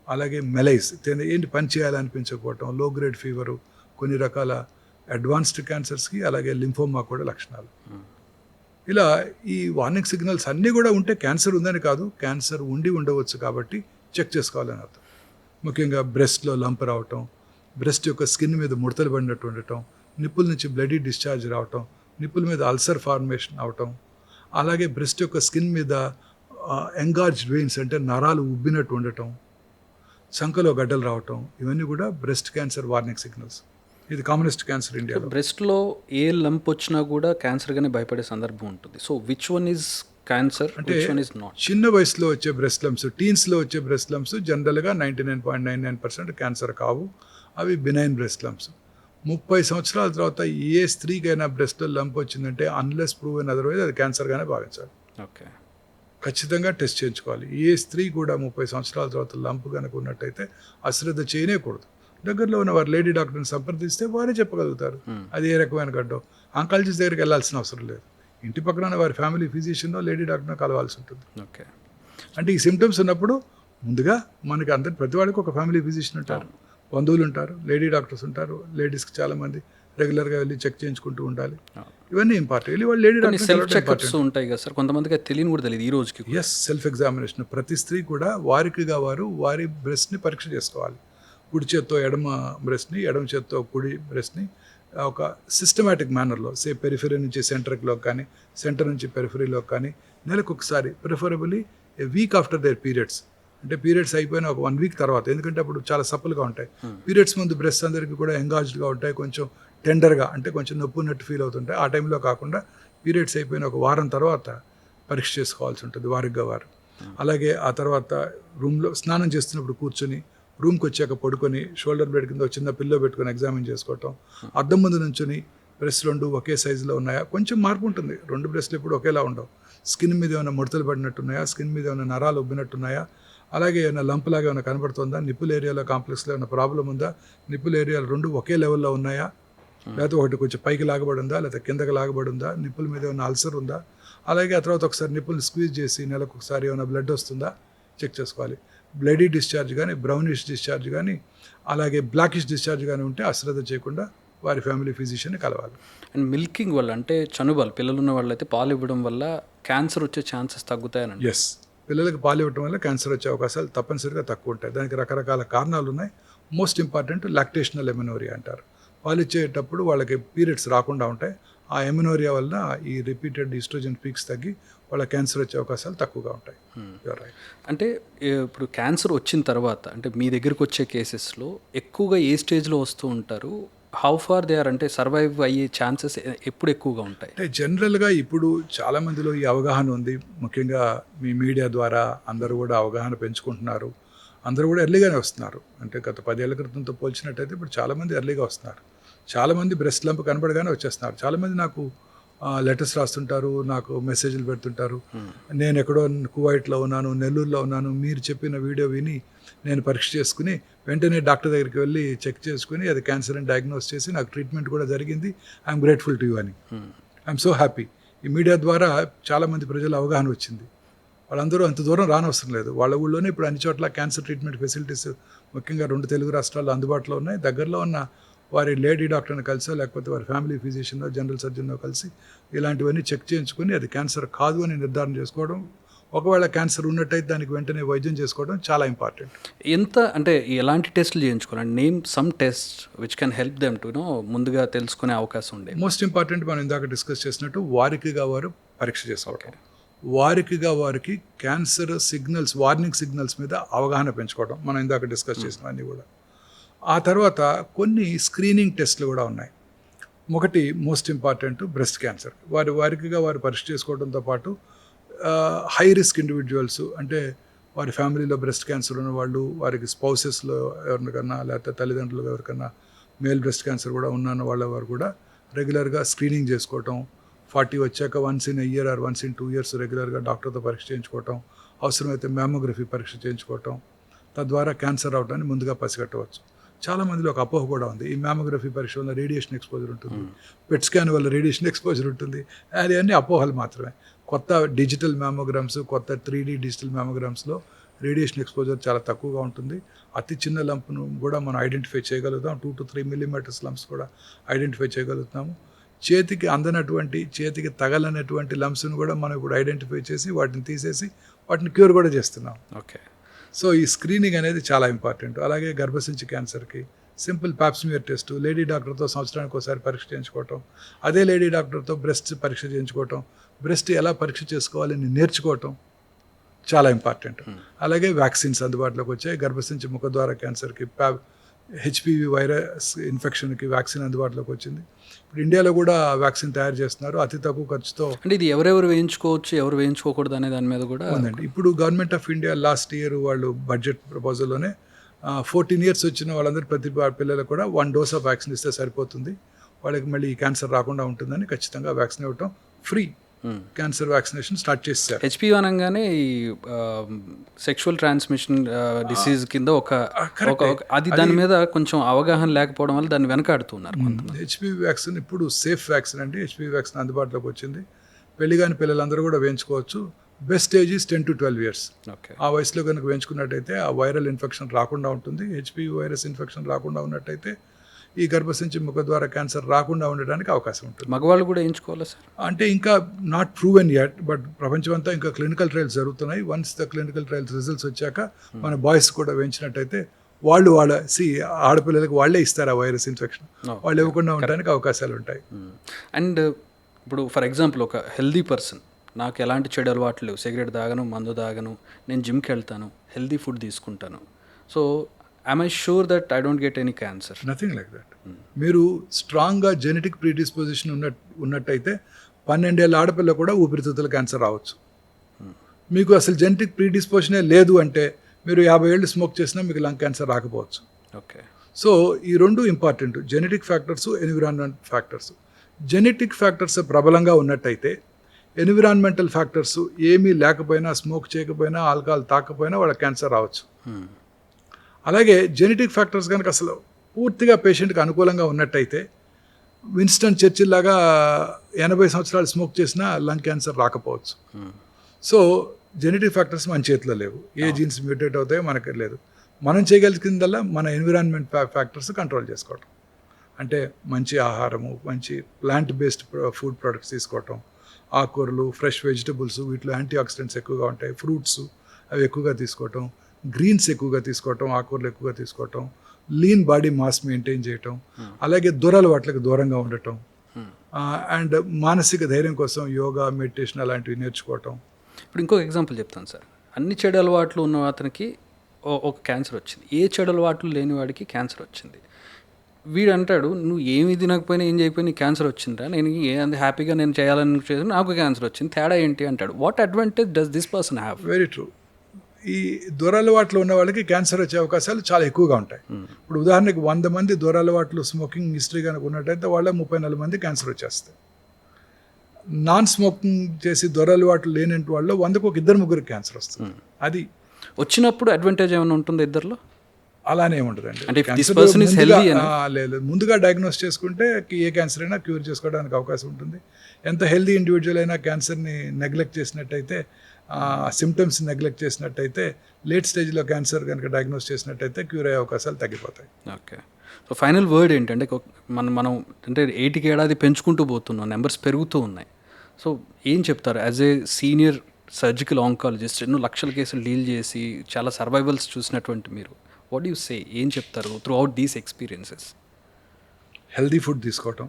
అలాగే మెలైస్, ఏంటి పని చేయాలనిపించకపోవటం, లో గ్రేడ్ ఫీవరు, కొన్ని రకాల అడ్వాన్స్డ్ క్యాన్సర్స్కి, అలాగే లింఫోమా కూడా లక్షణాలు. ఇలా ఈ వార్నింగ్ సిగ్నల్స్ అన్నీ కూడా ఉంటే క్యాన్సర్ ఉందని కాదు, క్యాన్సర్ ఉండి ఉండవచ్చు కాబట్టి చెక్ చేసుకోవాలని అర్థం. ముఖ్యంగా బ్రెస్ట్లో లంప్ రావటం, బ్రెస్ట్ యొక్క స్కిన్ మీద ముడతలు పడినట్టు ఉండటం, నిప్పుల నుంచి బ్లడీ డిశ్చార్జ్ రావటం, నిప్పుల మీద అల్సర్ ఫార్మేషన్ అవటం, అలాగే బ్రెస్ట్ యొక్క స్కిన్ మీద ఎంగార్జ్డ్ వెయిన్స్ అంటే నరాలు ఉబ్బినట్టు ఉండటం, చంకలో గడ్డలు రావటం, ఇవన్నీ కూడా బ్రెస్ట్ క్యాన్సర్ వార్నింగ్ సిగ్నల్స్. ఇది కామనెస్ట్ క్యాన్సర్ ఇండియాలో. బ్రెస్ట్లో ఏ లంప్ వచ్చినా కూడా క్యాన్సర్గానే భయపడే సందర్భం ఉంటుంది. So which one is cancer, which one is not? చిన్న వయసులో వచ్చే బ్రెస్ట్ లంప్స్, టీన్స్లో వచ్చే బ్రెస్ట్ లంప్స్ జనరల్గా 99.99% క్యాన్సర్ కావు. అవి బినైన్ బ్రెస్ట్ లంప్స్. 30 సంవత్సరాల తర్వాత ఏ స్త్రీకైనా బ్రెస్ట్లో లంప్ వచ్చిందంటే అన్లెస్ ప్రూవెన్ అదర్వైజ్ అది క్యాన్సర్గానే భావించాలి. ఓకే, ఖచ్చితంగా టెస్ట్ చేయించుకోవాలి. ఏ స్త్రీ కూడా 30 సంవత్సరాల తర్వాత లంప్ కనుక ఉన్నట్టయితే అశ్రద్ధ చేయనేకూడదు. దగ్గరలో ఉన్న వారు లేడీ డాక్టర్ని సంప్రదిస్తే వారే చెప్పగలుగుతారు అది ఏ రకమైన గడ్డో. ఆంకాలజిస్ట్ దగ్గరికి వెళ్ళాల్సిన అవసరం లేదు. ఇంటి పక్కన వారి ఫ్యామిలీ ఫిజిషియన్నో లేడీ డాక్టర్నో కలవాల్సి ఉంటుంది. ఓకే. అంటే ఈ సిమ్టమ్స్ ఉన్నప్పుడు ముందుగా మనకి అందరి ప్రతి వాడికి ఒక ఫ్యామిలీ ఫిజిషియన్ ఉంటారు, బంధువులు ఉంటారు, లేడీ డాక్టర్స్ ఉంటారు. లేడీస్కి చాలామంది రెగ్యులర్గా వెళ్ళి చెక్ చేయించుకుంటూ ఉండాలి. ఇవన్నీ ఇంపార్టెంట్. వెళ్ళి వాళ్ళు లేడీ సెల్ఫ్ చెకప్స్ ఉంటాయి కదా సార్, కొంతమందికి తెలియని కూడా తెలియదు ఈ రోజుకి. Yes, self examination. ప్రతి స్త్రీ కూడా వారికిగా వారు వారి బ్రెస్ట్ని పరీక్ష చేసుకోవాలి. కుడి చేత్తో ఎడమ బ్రెస్ట్ని, ఎడమ చేత్తో కుడి బ్రెస్ట్ని ఒక సిస్టమేటిక్ మేనర్లో, పెరిఫెరీ నుంచి సెంటర్లోకి కానీ, సెంటర్ నుంచి పెరిఫెరీలోకి కానీ నెలకు ఒకసారి, preferably A week after their periods. అంటే పీరియడ్స్ అయిపోయిన ఒక 1 వీక్ తర్వాత, ఎందుకంటే అప్పుడు చాలా సప్పులుగా ఉంటాయి. పీరియడ్స్ ముందు బ్రెస్ట్ అందరికీ కూడా ఎంగాజ్డ్గా ఉంటాయి, కొంచెం టెండర్గా, అంటే కొంచెం నొప్పి ఉన్నట్టు ఫీల్ అవుతుంటాయి. ఆ టైంలో కాకుండా పీరియడ్స్ అయిపోయిన ఒక వారం తర్వాత పరీక్ష చేసుకోవాల్సి ఉంటుంది వారిగా వారు. అలాగే ఆ తర్వాత రూమ్లో స్నానం చేస్తున్నప్పుడు కూర్చొని, రూమ్కి వచ్చాక పడుకొని, షోల్డర్ బ్లేడ్ కింద చిన్న పిల్లో పెట్టుకొని ఎగ్జామిన్ చేసుకోవటం. అద్దం ముందు నుంచొని బ్రెస్ట్ 2 ఒకే సైజులో ఉన్నాయా, కొంచెం మార్పు ఉంటుంది, 2 బ్రెస్ట్లు ఎప్పుడు ఒకేలా ఉండవు. స్కిన్ మీద ఏమైనా ముడతలు పడినట్టున్నాయా, స్కిన్ మీద ఏమైనా నరాలు ఉబ్బినట్టున్నాయా, అలాగే ఏమైనా లంప్ లాగా ఏమైనా కనబడుతుందా, నిప్పుల్ ఏరియాలో కాంప్లెక్స్లో ఏమైనా ప్రాబ్లం ఉందా, నిప్పుల్ ఏరియాలు 2 ఒకే లెవెల్లో ఉన్నాయా, లేకపోతే ఒకటి కొంచెం పైకి లాగబడి ఉందా, లేకపోతే కిందకి లాగబడి ఉందా, నిప్పుల మీద ఏమైనా అల్సర్ ఉందా, అలాగే ఆ తర్వాత ఒకసారి నిప్పుల్ని స్క్వీజ్ చేసి నెలకు ఒకసారి ఏమైనా బ్లడ్ వస్తుందా చెక్ చేసుకోవాలి. బ్లడీ డిశ్చార్జ్ కానీ, బ్రౌనిష్ డిశ్చార్జ్ కానీ, అలాగే బ్లాకిష్ డిశ్చార్జ్ కానీ ఉంటే అశ్రద్ధ చేయకుండా వారి ఫ్యామిలీ ఫిజిషియన్ని కలవాలి. అండ్ మిల్కింగ్ వల్ల, అంటే చనుబాలు పిల్లలు ఉన్న వాళ్ళైతే పాలు ఇవ్వడం వల్ల క్యాన్సర్ వచ్చే ఛాన్సెస్ తగ్గుతాయని. ఎస్, పిల్లలకి పాలు ఇవ్వడం వల్ల క్యాన్సర్ వచ్చే అవకాశాలు తప్పనిసరిగా తక్కువ ఉంటాయి. దానికి రకరకాల కారణాలు ఉన్నాయి. మోస్ట్ ఇంపార్టెంట్ లాక్టేషనల్ ఎమినోరియా అంటారు. పాలు ఇచ్చేటప్పుడు వాళ్ళకి పీరియడ్స్ రాకుండా ఉంటాయి. ఆ ఎమినోరియా వల్ల ఈ రిపీటెడ్ ఈస్ట్రోజన్ పీక్స్ తగ్గి వాళ్ళ క్యాన్సర్ వచ్చే అవకాశాలు తక్కువగా ఉంటాయి. రైట్. అంటే ఇప్పుడు క్యాన్సర్ వచ్చిన తర్వాత, అంటే మీ దగ్గరకు వచ్చే కేసెస్లో ఎక్కువగా ఏ స్టేజ్లో వస్తూ ఉంటారు, హౌ ఫార్ దే ఆర్, అంటే సర్వైవ్ అయ్యే ఛాన్సెస్ ఎప్పుడు ఎక్కువగా ఉంటాయి? అంటే జనరల్గా ఇప్పుడు చాలామందిలో ఈ అవగాహన ఉంది. ముఖ్యంగా మీ మీడియా ద్వారా అందరూ కూడా అవగాహన పెంచుకుంటున్నారు. అందరూ కూడా ఎర్లీగానే వస్తున్నారు. అంటే గత 10 ఏళ్ల క్రితంతో పోల్చినట్టయితే ఇప్పుడు చాలామంది ఎర్లీగా వస్తున్నారు. చాలామంది బ్రెస్ట్ లంప్ కనబడగానే వచ్చేస్తున్నారు. చాలామంది నాకు లెటర్స్ రాస్తుంటారు, నాకు మెసేజ్లు పెడుతుంటారు. నేను ఎక్కడో కువైట్లో ఉన్నాను, నెల్లూరులో ఉన్నాను, మీరు చెప్పిన వీడియో విని నేను పరీక్ష చేసుకుని వెంటనే డాక్టర్ దగ్గరికి వెళ్ళి చెక్ చేసుకుని అది క్యాన్సర్ అని డయాగ్నోస్ చేసి నాకు ట్రీట్మెంట్ కూడా జరిగింది. ఐఎమ్ గ్రేట్ఫుల్ టు యూ అని. I'm so happy. ఈ మీడియా ద్వారా చాలామంది ప్రజలు అవగాహన వచ్చింది. వాళ్ళందరూ అంత దూరం రానవసరం లేదు. వాళ్ళ ఊళ్ళోనే ఇప్పుడు అన్ని చోట్ల క్యాన్సర్ ట్రీట్మెంట్ ఫెసిలిటీస్ ముఖ్యంగా 2 తెలుగు రాష్ట్రాల్లో అందుబాటులో ఉన్నాయి. దగ్గరలో ఉన్న వారి లేడీ డాక్టర్ని కలిసో, లేకపోతే వారి ఫ్యామిలీ ఫిజిషియన్నో, జనరల్ సర్జన్నో కలిసి ఇలాంటివన్నీ చెక్ చేయించుకొని అది క్యాన్సర్ కాదు అని నిర్ధారణ చేసుకోవడం, ఒకవేళ క్యాన్సర్ ఉన్నట్టయితే దానికి వెంటనే వైద్యం చేసుకోవడం చాలా ఇంపార్టెంట్. ఎంత అంటే ఎలాంటి టెస్టులు చేయించుకోవాలి? Name some test which can help them to know, ముందుగా తెలుసుకునే అవకాశం ఉండే. మోస్ట్ ఇంపార్టెంట్ మనం ఇందాక డిస్కస్ చేసినట్టు వారికిగా వారు పరీక్ష చేసుకోవటం, వారికిగా వారికి క్యాన్సర్ సిగ్నల్స్, వార్నింగ్ సిగ్నల్స్ మీద అవగాహన పెంచుకోవడం, మనం ఇందాక డిస్కస్ చేసినవన్నీ కూడా. ఆ తర్వాత కొన్ని స్క్రీనింగ్ టెస్ట్లు కూడా ఉన్నాయి. ఒకటి మోస్ట్ ఇంపార్టెంట్ బ్రెస్ట్ క్యాన్సర్. వారికిగా వారు పరీక్ష చేసుకోవడంతో పాటు హై రిస్క్ ఇండివిజువల్స్, అంటే వారి ఫ్యామిలీలో బ్రెస్ట్ క్యాన్సర్ ఉన్న వాళ్ళు, వారికి స్పౌసెస్లో ఎవరికన్నా లేకపోతే తల్లిదండ్రులు ఎవరికన్నా మేల్ బ్రెస్ట్ క్యాన్సర్ కూడా ఉన్న వారు కూడా రెగ్యులర్గా స్క్రీనింగ్ చేసుకోవటం, 40 వచ్చాక once in year are once in 2 years రెగ్యులర్గా డాక్టర్తో పరీక్ష చేయించుకోవటం, అవసరమైతే మ్యామోగ్రఫీ పరీక్ష చేయించుకోవటం, తద్వారా క్యాన్సర్ రావడాన్ని ముందుగా పసిగట్టవచ్చు. చాలామందిలో ఒక అపోహ కూడా ఉంది, ఈ మ్యామోగ్రఫీ పరీక్ష వల్ల రేడియేషన్ ఎక్స్పోజర్ ఉంటుంది, పెట్ స్కాన్ వల్ల రేడియేషన్ ఎక్స్పోజర్ ఉంటుంది. అది అన్ని అపోహలు మాత్రమే. కొత్త డిజిటల్ మ్యామోగ్రామ్స్, కొత్త 3D డిజిటల్ మ్యామోగ్రామ్స్లో రేడియేషన్ ఎక్స్పోజర్ చాలా తక్కువగా ఉంటుంది. అతి చిన్న లంప్ను కూడా మనం ఐడెంటిఫై చేయగలుగుతాం. 2 to 3 millimeters లంప్స్ కూడా ఐడెంటిఫై చేయగలుగుతాము. చేతికి అందనటువంటి, చేతికి తగలనటువంటి లంప్స్ను కూడా మనం ఇప్పుడు ఐడెంటిఫై చేసి వాటిని తీసేసి వాటిని క్యూర్ కూడా చేస్తున్నాం. ఓకే. సో ఈ స్క్రీనింగ్ అనేది చాలా ఇంపార్టెంట్. అలాగే గర్భసంచి క్యాన్సర్కి సింపుల్ పాప్స్మియర్ టెస్ట్, లేడీ డాక్టర్తో సంవత్సరానికి ఒకసారి పరీక్ష చేయించుకోవటం, అదే లేడీ డాక్టర్తో బ్రెస్ట్ పరీక్ష చేయించుకోవటం, బ్రెస్ట్ ఎలా పరీక్ష చేసుకోవాలని నేర్చుకోవటం, చాలా ఇంపార్టెంట్. అలాగే వ్యాక్సిన్స్ అందుబాటులోకి వచ్చాయి. గర్భసంచి ముఖద్వార క్యాన్సర్కి, హెచ్పివి వైరస్ ఇన్ఫెక్షన్కి వ్యాక్సిన్ అందుబాటులోకి వచ్చింది. ఇప్పుడు ఇండియాలో కూడా వ్యాక్సిన్ తయారు చేస్తున్నారు అతి తక్కువ ఖర్చుతో. అంటే ఇది ఎవరెవరు వేయించుకోవచ్చు, ఎవరు వేయించుకోకూడదు అనే దాని మీద కూడా ఉందండి. ఇప్పుడు government of India last year వాళ్ళు బడ్జెట్ ప్రపోజల్లోనే 14 years వచ్చిన వాళ్ళందరూ ప్రతి పిల్లలకు కూడా 1 dose ఆఫ్ వ్యాక్సిన్ ఇస్తే సరిపోతుంది, వాళ్ళకి మళ్ళీ ఈ క్యాన్సర్ రాకుండా ఉంటుందని ఖచ్చితంగా వ్యాక్సిన్ ఇవ్వటం ఫ్రీ క్యాన్సర్ వ్యాక్సినేషన్ స్టార్ట్ చేశారు. హెచ్పి అనగానే ఈ సెక్షువల్ ట్రాన్స్మిషన్ డిసీజ్ కింద అది దాని మీద కొంచెం అవగాహన లేకపోవడం వల్ల దాన్ని వెనకాడుతున్నారు కొంతమంది. హెచ్పివి వ్యాక్సిన్ ఇప్పుడు సేఫ్ వ్యాక్సిన్ అండి. హెచ్పివి వ్యాక్సిన్ అందుబాటులోకి వచ్చింది. పెళ్లి కాని పిల్లలందరూ కూడా వేయించుకోవచ్చు. Best age is 10 to 12 years. ఆ వయసులో కనుక వేయించుకున్నట్టయితే ఆ వైరల్ ఇన్ఫెక్షన్ రాకుండా ఉంటుంది. హెచ్పివి వైరస్ ఇన్ఫెక్షన్ రాకుండా ఉన్నట్టయితే ఈ గర్భసంచి ముఖద్వార క్యాన్సర్ రాకుండా ఉండడానికి అవకాశం ఉంటుంది. మగవాళ్ళు కూడా వేయించుకోవాలా సార్? అంటే ఇంకా నాట్ ప్రూవెన్ యట్, బట్ ప్రపంచమంతా ఇంకా క్లినికల్ ట్రయల్స్ జరుగుతున్నాయి. Once the clinical trials results వచ్చాక మన బాయ్స్ కూడా వేయించినట్టయితే వాళ్ళ ఆడపిల్లలకు వాళ్ళే ఇస్తారు ఆ వైరస్ ఇన్ఫెక్షన్, వాళ్ళు ఇవ్వకుండా ఉండడానికి అవకాశాలు ఉంటాయి. అండ్ ఇప్పుడు ఫర్ ఎగ్జాంపుల్ ఒక హెల్దీ పర్సన్, నాకు ఎలాంటి చెడు అలవాట్లు లేవు, సిగరెట్ తాగను, మందు తాగను, నేను జిమ్కి వెళ్తాను, హెల్దీ ఫుడ్ తీసుకుంటాను, so am I sure that I don't get any cancer? Nothing like that. మీరు స్ట్రాంగ్గా జెనెటిక్ ప్రీడిస్పోజిషన్ ఉన్నట్టయితే 12 ఏళ్ళ ఆడపిల్ల కూడా ఊపిరితిత్తుల క్యాన్సర్ రావచ్చు. మీకు అసలు జెనెటిక్ ప్రీడిస్పోజనే లేదు అంటే మీరు 50 ఏళ్ళు స్మోక్ చేసినా మీకు లంగ్ క్యాన్సర్ రాకపోవచ్చు. ఓకే. సో ఈ రెండు important, genetic factors, environment factors. Genetic factors ప్రబలంగా ఉన్నట్టయితే ఎన్విరాన్మెంటల్ ఫ్యాక్టర్స్ ఏమీ లేకపోయినా, స్మోక్ చేయకపోయినా, ఆల్కహాల్ తాకపోయినా వాళ్ళకి క్యాన్సర్ రావచ్చు. అలాగే జెనెటిక్ ఫ్యాక్టర్స్ కనుక అసలు పూర్తిగా పేషెంట్కి అనుకూలంగా ఉన్నట్టయితే విన్స్టన్ చర్చిల్ లాగా 80 సంవత్సరాలు స్మోక్ చేసినా లంగ్ క్యాన్సర్ రాకపోవచ్చు. సో జెనెటిక్ ఫ్యాక్టర్స్ మన చేతిలో లేవు. ఏ జీన్స్ మ్యూటేట్ అవుతాయో మనకి లేదు. మనం చేయగలిగిందల్లా మన ఎన్విరాన్మెంట్ ఫ్యాక్టర్స్ కంట్రోల్ చేసుకోవటం. అంటే మంచి ఆహారము, మంచి ప్లాంట్ బేస్డ్ ఫుడ్ ప్రొడక్ట్స్ తీసుకోవటం, ఆకుకూరలు, ఫ్రెష్ వెజిటబుల్స్, వీటిలో యాంటీ ఆక్సిడెంట్స్ ఎక్కువగా ఉంటాయి, ఫ్రూట్స్ అవి ఎక్కువగా తీసుకోవటం, గ్రీన్స్ ఎక్కువగా తీసుకోవటం, ఆకుకూరలు ఎక్కువగా తీసుకోవటం, లీన్ బాడీ మాస్ మెయింటైన్ చేయటం, అలాగే దురలవాట్లకు దూరంగా ఉండటం, అండ్ మానసిక ధైర్యం కోసం యోగా, మెడిటేషన్ అలాంటివి నేర్చుకోవటం. ఇప్పుడు ఇంకొక ఎగ్జాంపుల్ చెప్తాను సార్. అన్ని చెడు అలవాట్లు ఉన్న అతనికి ఒక క్యాన్సర్ వచ్చింది, ఏ చెడు అలవాట్లు లేని వాడికి క్యాన్సర్ వచ్చింది. వీడు అంటాడు, నువ్వు ఏమి తినకపోయినా ఏం చేయకపోయినా నీకు క్యాన్సర్ వచ్చిందా, నేను అంత హ్యాపీగా నేను చేయాలని చేసి నాకు క్యాన్సర్ వచ్చింది, తేడా ఏంటి అంటాడు. What advantage does this person have? Very true. ఈ దురలవాట్లు ఉన్న వాళ్ళకి క్యాన్సర్ వచ్చే అవకాశాలు చాలా ఎక్కువగా ఉంటాయి. ఇప్పుడు ఉదాహరణకి 100 మంది దురలవాట్లు స్మోకింగ్ హిస్టరీ కనుక ఉన్నట్టయితే వాళ్ళ 34 మంది క్యాన్సర్ వచ్చేస్తాయి. నాన్ స్మోకింగ్ చేసి దురలవాట్లు లేని వాళ్ళు 100కు 2-3 క్యాన్సర్ వస్తుంది. అది వచ్చినప్పుడు అడ్వాంటేజ్ ఏమైనా ఉంటుంది ఇద్దరిలో? అలానే ఉండదండి. లేదు, ముందుగా డయాగ్నోస్ చేసుకుంటే ఏ క్యాన్సర్ అయినా క్యూర్ చేసుకోవడానికి అవకాశం ఉంటుంది. ఎంత హెల్దీ ఇండివిజువల్ అయినా క్యాన్సర్ని నెగ్లెక్ట్ చేసినట్టయితే, సిమ్టమ్స్ నెగ్లెక్ట్ చేసినట్టయితే, లేట్ స్టేజ్లో క్యాన్సర్ కనుక డయాగ్నోస్ చేసినట్టయితే క్యూర్ అయ్యే అవకాశాలు తగ్గిపోతాయి. ఓకే. సో ఫైనల్ వర్డ్ ఏంటంటే, మనం అంటే 8కి ఏడాది పెంచుకుంటూ పోతున్నాం, నెంబర్స్ పెరుగుతూ ఉన్నాయి. సో ఏం చెప్తారు as a senior surgical oncologist, ఎన్నో లక్షల కేసులు డీల్ చేసి చాలా సర్వైవల్స్ చూసినటువంటి మీరు, వాట్ డూ యూ సే, ఏం చెప్తారు through out these experiences? Healthy food తీసుకోవటం,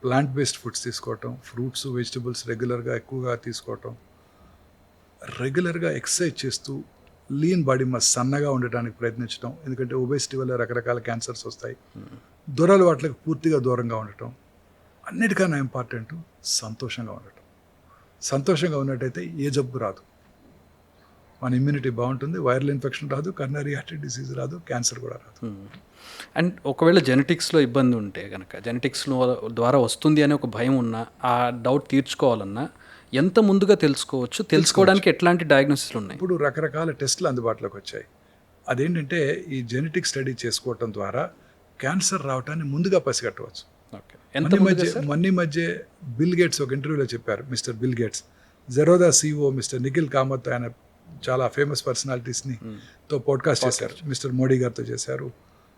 ప్లాంట్ బేస్డ్ ఫుడ్స్ తీసుకోవటం, ఫ్రూట్స్, వెజిటబుల్స్ రెగ్యులర్గా ఎక్కువగా తీసుకోవటం, రెగ్యులర్గా ఎక్సర్సైజ్ చేస్తూ లీన్ బాడీ మాస్ సన్నగా ఉండటానికి ప్రయత్నించడం. ఎందుకంటే ఒబేసిటీ వల్ల రకరకాల క్యాన్సర్స్ వస్తాయి. దురలవాట్లకు పూర్తిగా దూరంగా ఉండటం. అన్నిటికన్నా ఇంపార్టెంట్ సంతోషంగా ఉండటం. సంతోషంగా ఉన్నట్టయితే ఏ జబ్బు రాదు, మన ఇమ్యూనిటీ బాగుంటుంది, వైరల్ ఇన్ఫెక్షన్ రాదు, కరోనరీ ఆర్టరీ డిసీజ్ రాదు, క్యాన్సర్ కూడా రాదు. అండ్ ఒకవేళ జెనెటిక్స్లో ఇబ్బంది ఉంటే కనుక, జెనెటిక్స్లో ద్వారా వస్తుంది అనే ఒక భయం ఉన్నా, ఆ డౌట్ తీర్చుకోవాలన్నా ఎంత ముందుగా తెలుసుకోవడానికి ఎట్లాంటి డయాగ్నోసిస్లు ఉన్నాయి? ఇప్పుడు రకరకాల టెస్టులు అందుబాటులోకి వచ్చాయి. అదేంటంటే ఈ జెనెటిక్ స్టడీ చేసుకోవటం ద్వారా క్యాన్సర్ రావటాన్ని ముందుగా పసిగట్టవచ్చు. మొన్న మధ్య బిల్ గేట్స్ ఒక ఇంటర్వ్యూలో చెప్పారు, mister bill gates, Zerodha CEO mister Nikhil Kamath, ఆయన చాలా ఫేమస్ పర్సనాలిటీస్ని తో పాడ్కాస్ట్ చేశారు. మిస్టర్ మోడీ గారితో చేశారు,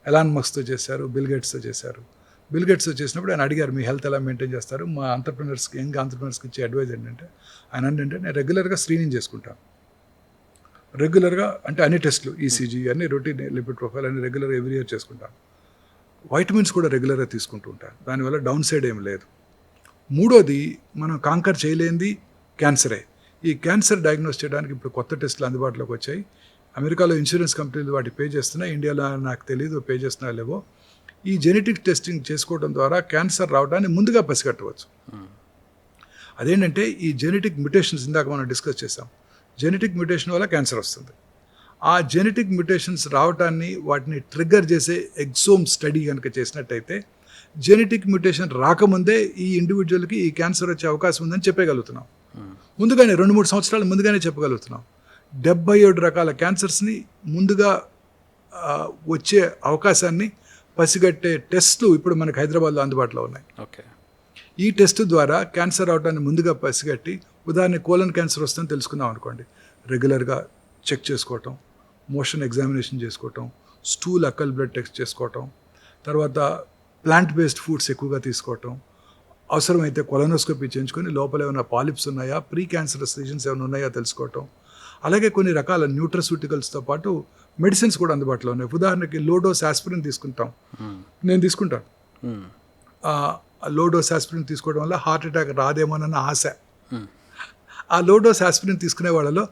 ఎలాన్ మస్క్తో చేశారు, బిల్ గేట్స్తో చేశారు. బిల్ గేట్స్తో చేసినప్పుడు ఆయన అడిగారు, మీ హెల్త్ ఎలా మెయింటైన్ చేస్తారు, మా ఆంటర్ప్రినర్స్కి, యంగ్ ఆంటర్ప్రినర్స్కి ఇచ్చే అడ్వైజ్ ఏంటంటే, ఆయన అంటే నేను రెగ్యులర్గా స్క్రీనింగ్ చేసుకుంటాను. రెగ్యులర్గా అంటే అన్ని టెస్టులు, ECG అన్ని, రొటీన్ లిపిడ్ ప్రొఫైల్ అన్ని రెగ్యులర్గా ఎవ్రీ ఇయర్ చేసుకుంటాను. వైటమిన్స్ కూడా రెగ్యులర్గా తీసుకుంటూ ఉంటాను. దానివల్ల డౌన్ సైడ్ ఏం లేదు. మూడోది, మనం కాంకర్ చేయలేనిది క్యాన్సరే. ఈ క్యాన్సర్ డయాగ్నోస్ చేయడానికి ఇప్పుడు కొత్త టెస్టులు అందుబాటులోకి వచ్చాయి. అమెరికాలో ఇన్సూరెన్స్ కంపెనీలు వాటి పే చేస్తున్నాయి, ఇండియాలో నాకు తెలియదు పే చేస్తున్నాయో లేవో. ఈ జెనెటిక్ టెస్టింగ్ చేసుకోవడం ద్వారా క్యాన్సర్ రావడాన్ని ముందుగా పసిగట్టవచ్చు. అదేంటంటే ఈ జెనెటిక్ మ్యుటేషన్స్ ఇందాక మనం డిస్కస్ చేసాం. జెనెటిక్ మ్యుటేషన్ వల్ల క్యాన్సర్ వస్తుంది. ఆ జెనెటిక్ మ్యుటేషన్స్ రావటాన్ని వాటిని ట్రిగ్గర్ చేసే ఎగ్జోమ్ స్టడీ కనుక చేసినట్టయితే జెనెటిక్ మ్యుటేషన్ రాకముందే ఈ ఇండివిజువల్కి ఈ క్యాన్సర్ వచ్చే అవకాశం ఉందని చెప్పగలుగుతున్నాం. ముందుగానే 2-3 సంవత్సరాలు ముందుగానే చెప్పగలుగుతున్నాం. 77 రకాల క్యాన్సర్స్ని ముందుగా వచ్చే అవకాశాన్ని పసిగట్టే టెస్టులు ఇప్పుడు మనకు హైదరాబాద్లో అందుబాటులో ఉన్నాయి. ఓకే. ఈ టెస్ట్ ద్వారా క్యాన్సర్ అవటాన్ని ముందుగా పసిగట్టి, ఉదాహరణ కోలన్ క్యాన్సర్ వస్తుందని తెలుసుకుందాం అనుకోండి, రెగ్యులర్గా చెక్ చేసుకోవటం, మోషన్ ఎగ్జామినేషన్ చేసుకోవటం, స్టూల్ అక్కల్ బ్లడ్ టెస్ట్ చేసుకోవటం, తర్వాత ప్లాంట్ బేస్డ్ ఫుడ్స్ ఎక్కువగా తీసుకోవటం, అవసరమైతే కొలనోస్కోపీ చేయించుకొని లోపల ఏమైనా పాలిప్స్ ఉన్నాయా, ప్రీ క్యాన్సరస్ రీజన్స్ ఏమైనా ఉన్నాయా తెలుసుకోవటం. అలాగే కొన్ని రకాల న్యూట్రస్యూటికల్స్తో పాటు మెడిసిన్స్ కూడా అందుబాటులో ఉన్నాయి. ఉదాహరణకి లో డోస్ ఆస్పిరిన్ తీసుకుంటాం, నేను తీసుకుంటాను. లో డోస్ ఆస్పిరిన్ తీసుకోవడం వల్ల హార్ట్ అటాక్ రాదేమోనన్న ఆశ. ఆ లో డోస్ ఆస్పిరిన్ తీసుకునే వాళ్ళలో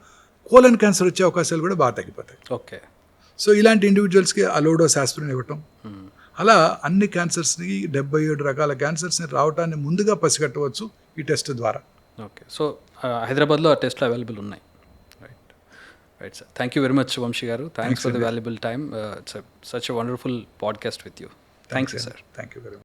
కోలన్ క్యాన్సర్ వచ్చే అవకాశాలు కూడా బాగా తగ్గిపోతాయి. ఓకే. సో ఇలాంటి ఇండివిజువల్స్కి ఆ లో డోస్ ఆస్పిరిన్ ఇవ్వటం, అలా అన్ని క్యాన్సర్స్ని 77 రకాల క్యాన్సర్స్ని రావటాన్ని ముందుగా పసిగట్టవచ్చు ఈ టెస్ట్ ద్వారా. ఓకే. సో హైదరాబాద్లో ఆ టెస్ట్లు అవైలబుల్ ఉన్నాయి. Right sir. Thank you very much Vamshi garu. Thanks for the valuable time. Such a wonderful podcast with you. Thanks sir. Thank you very much.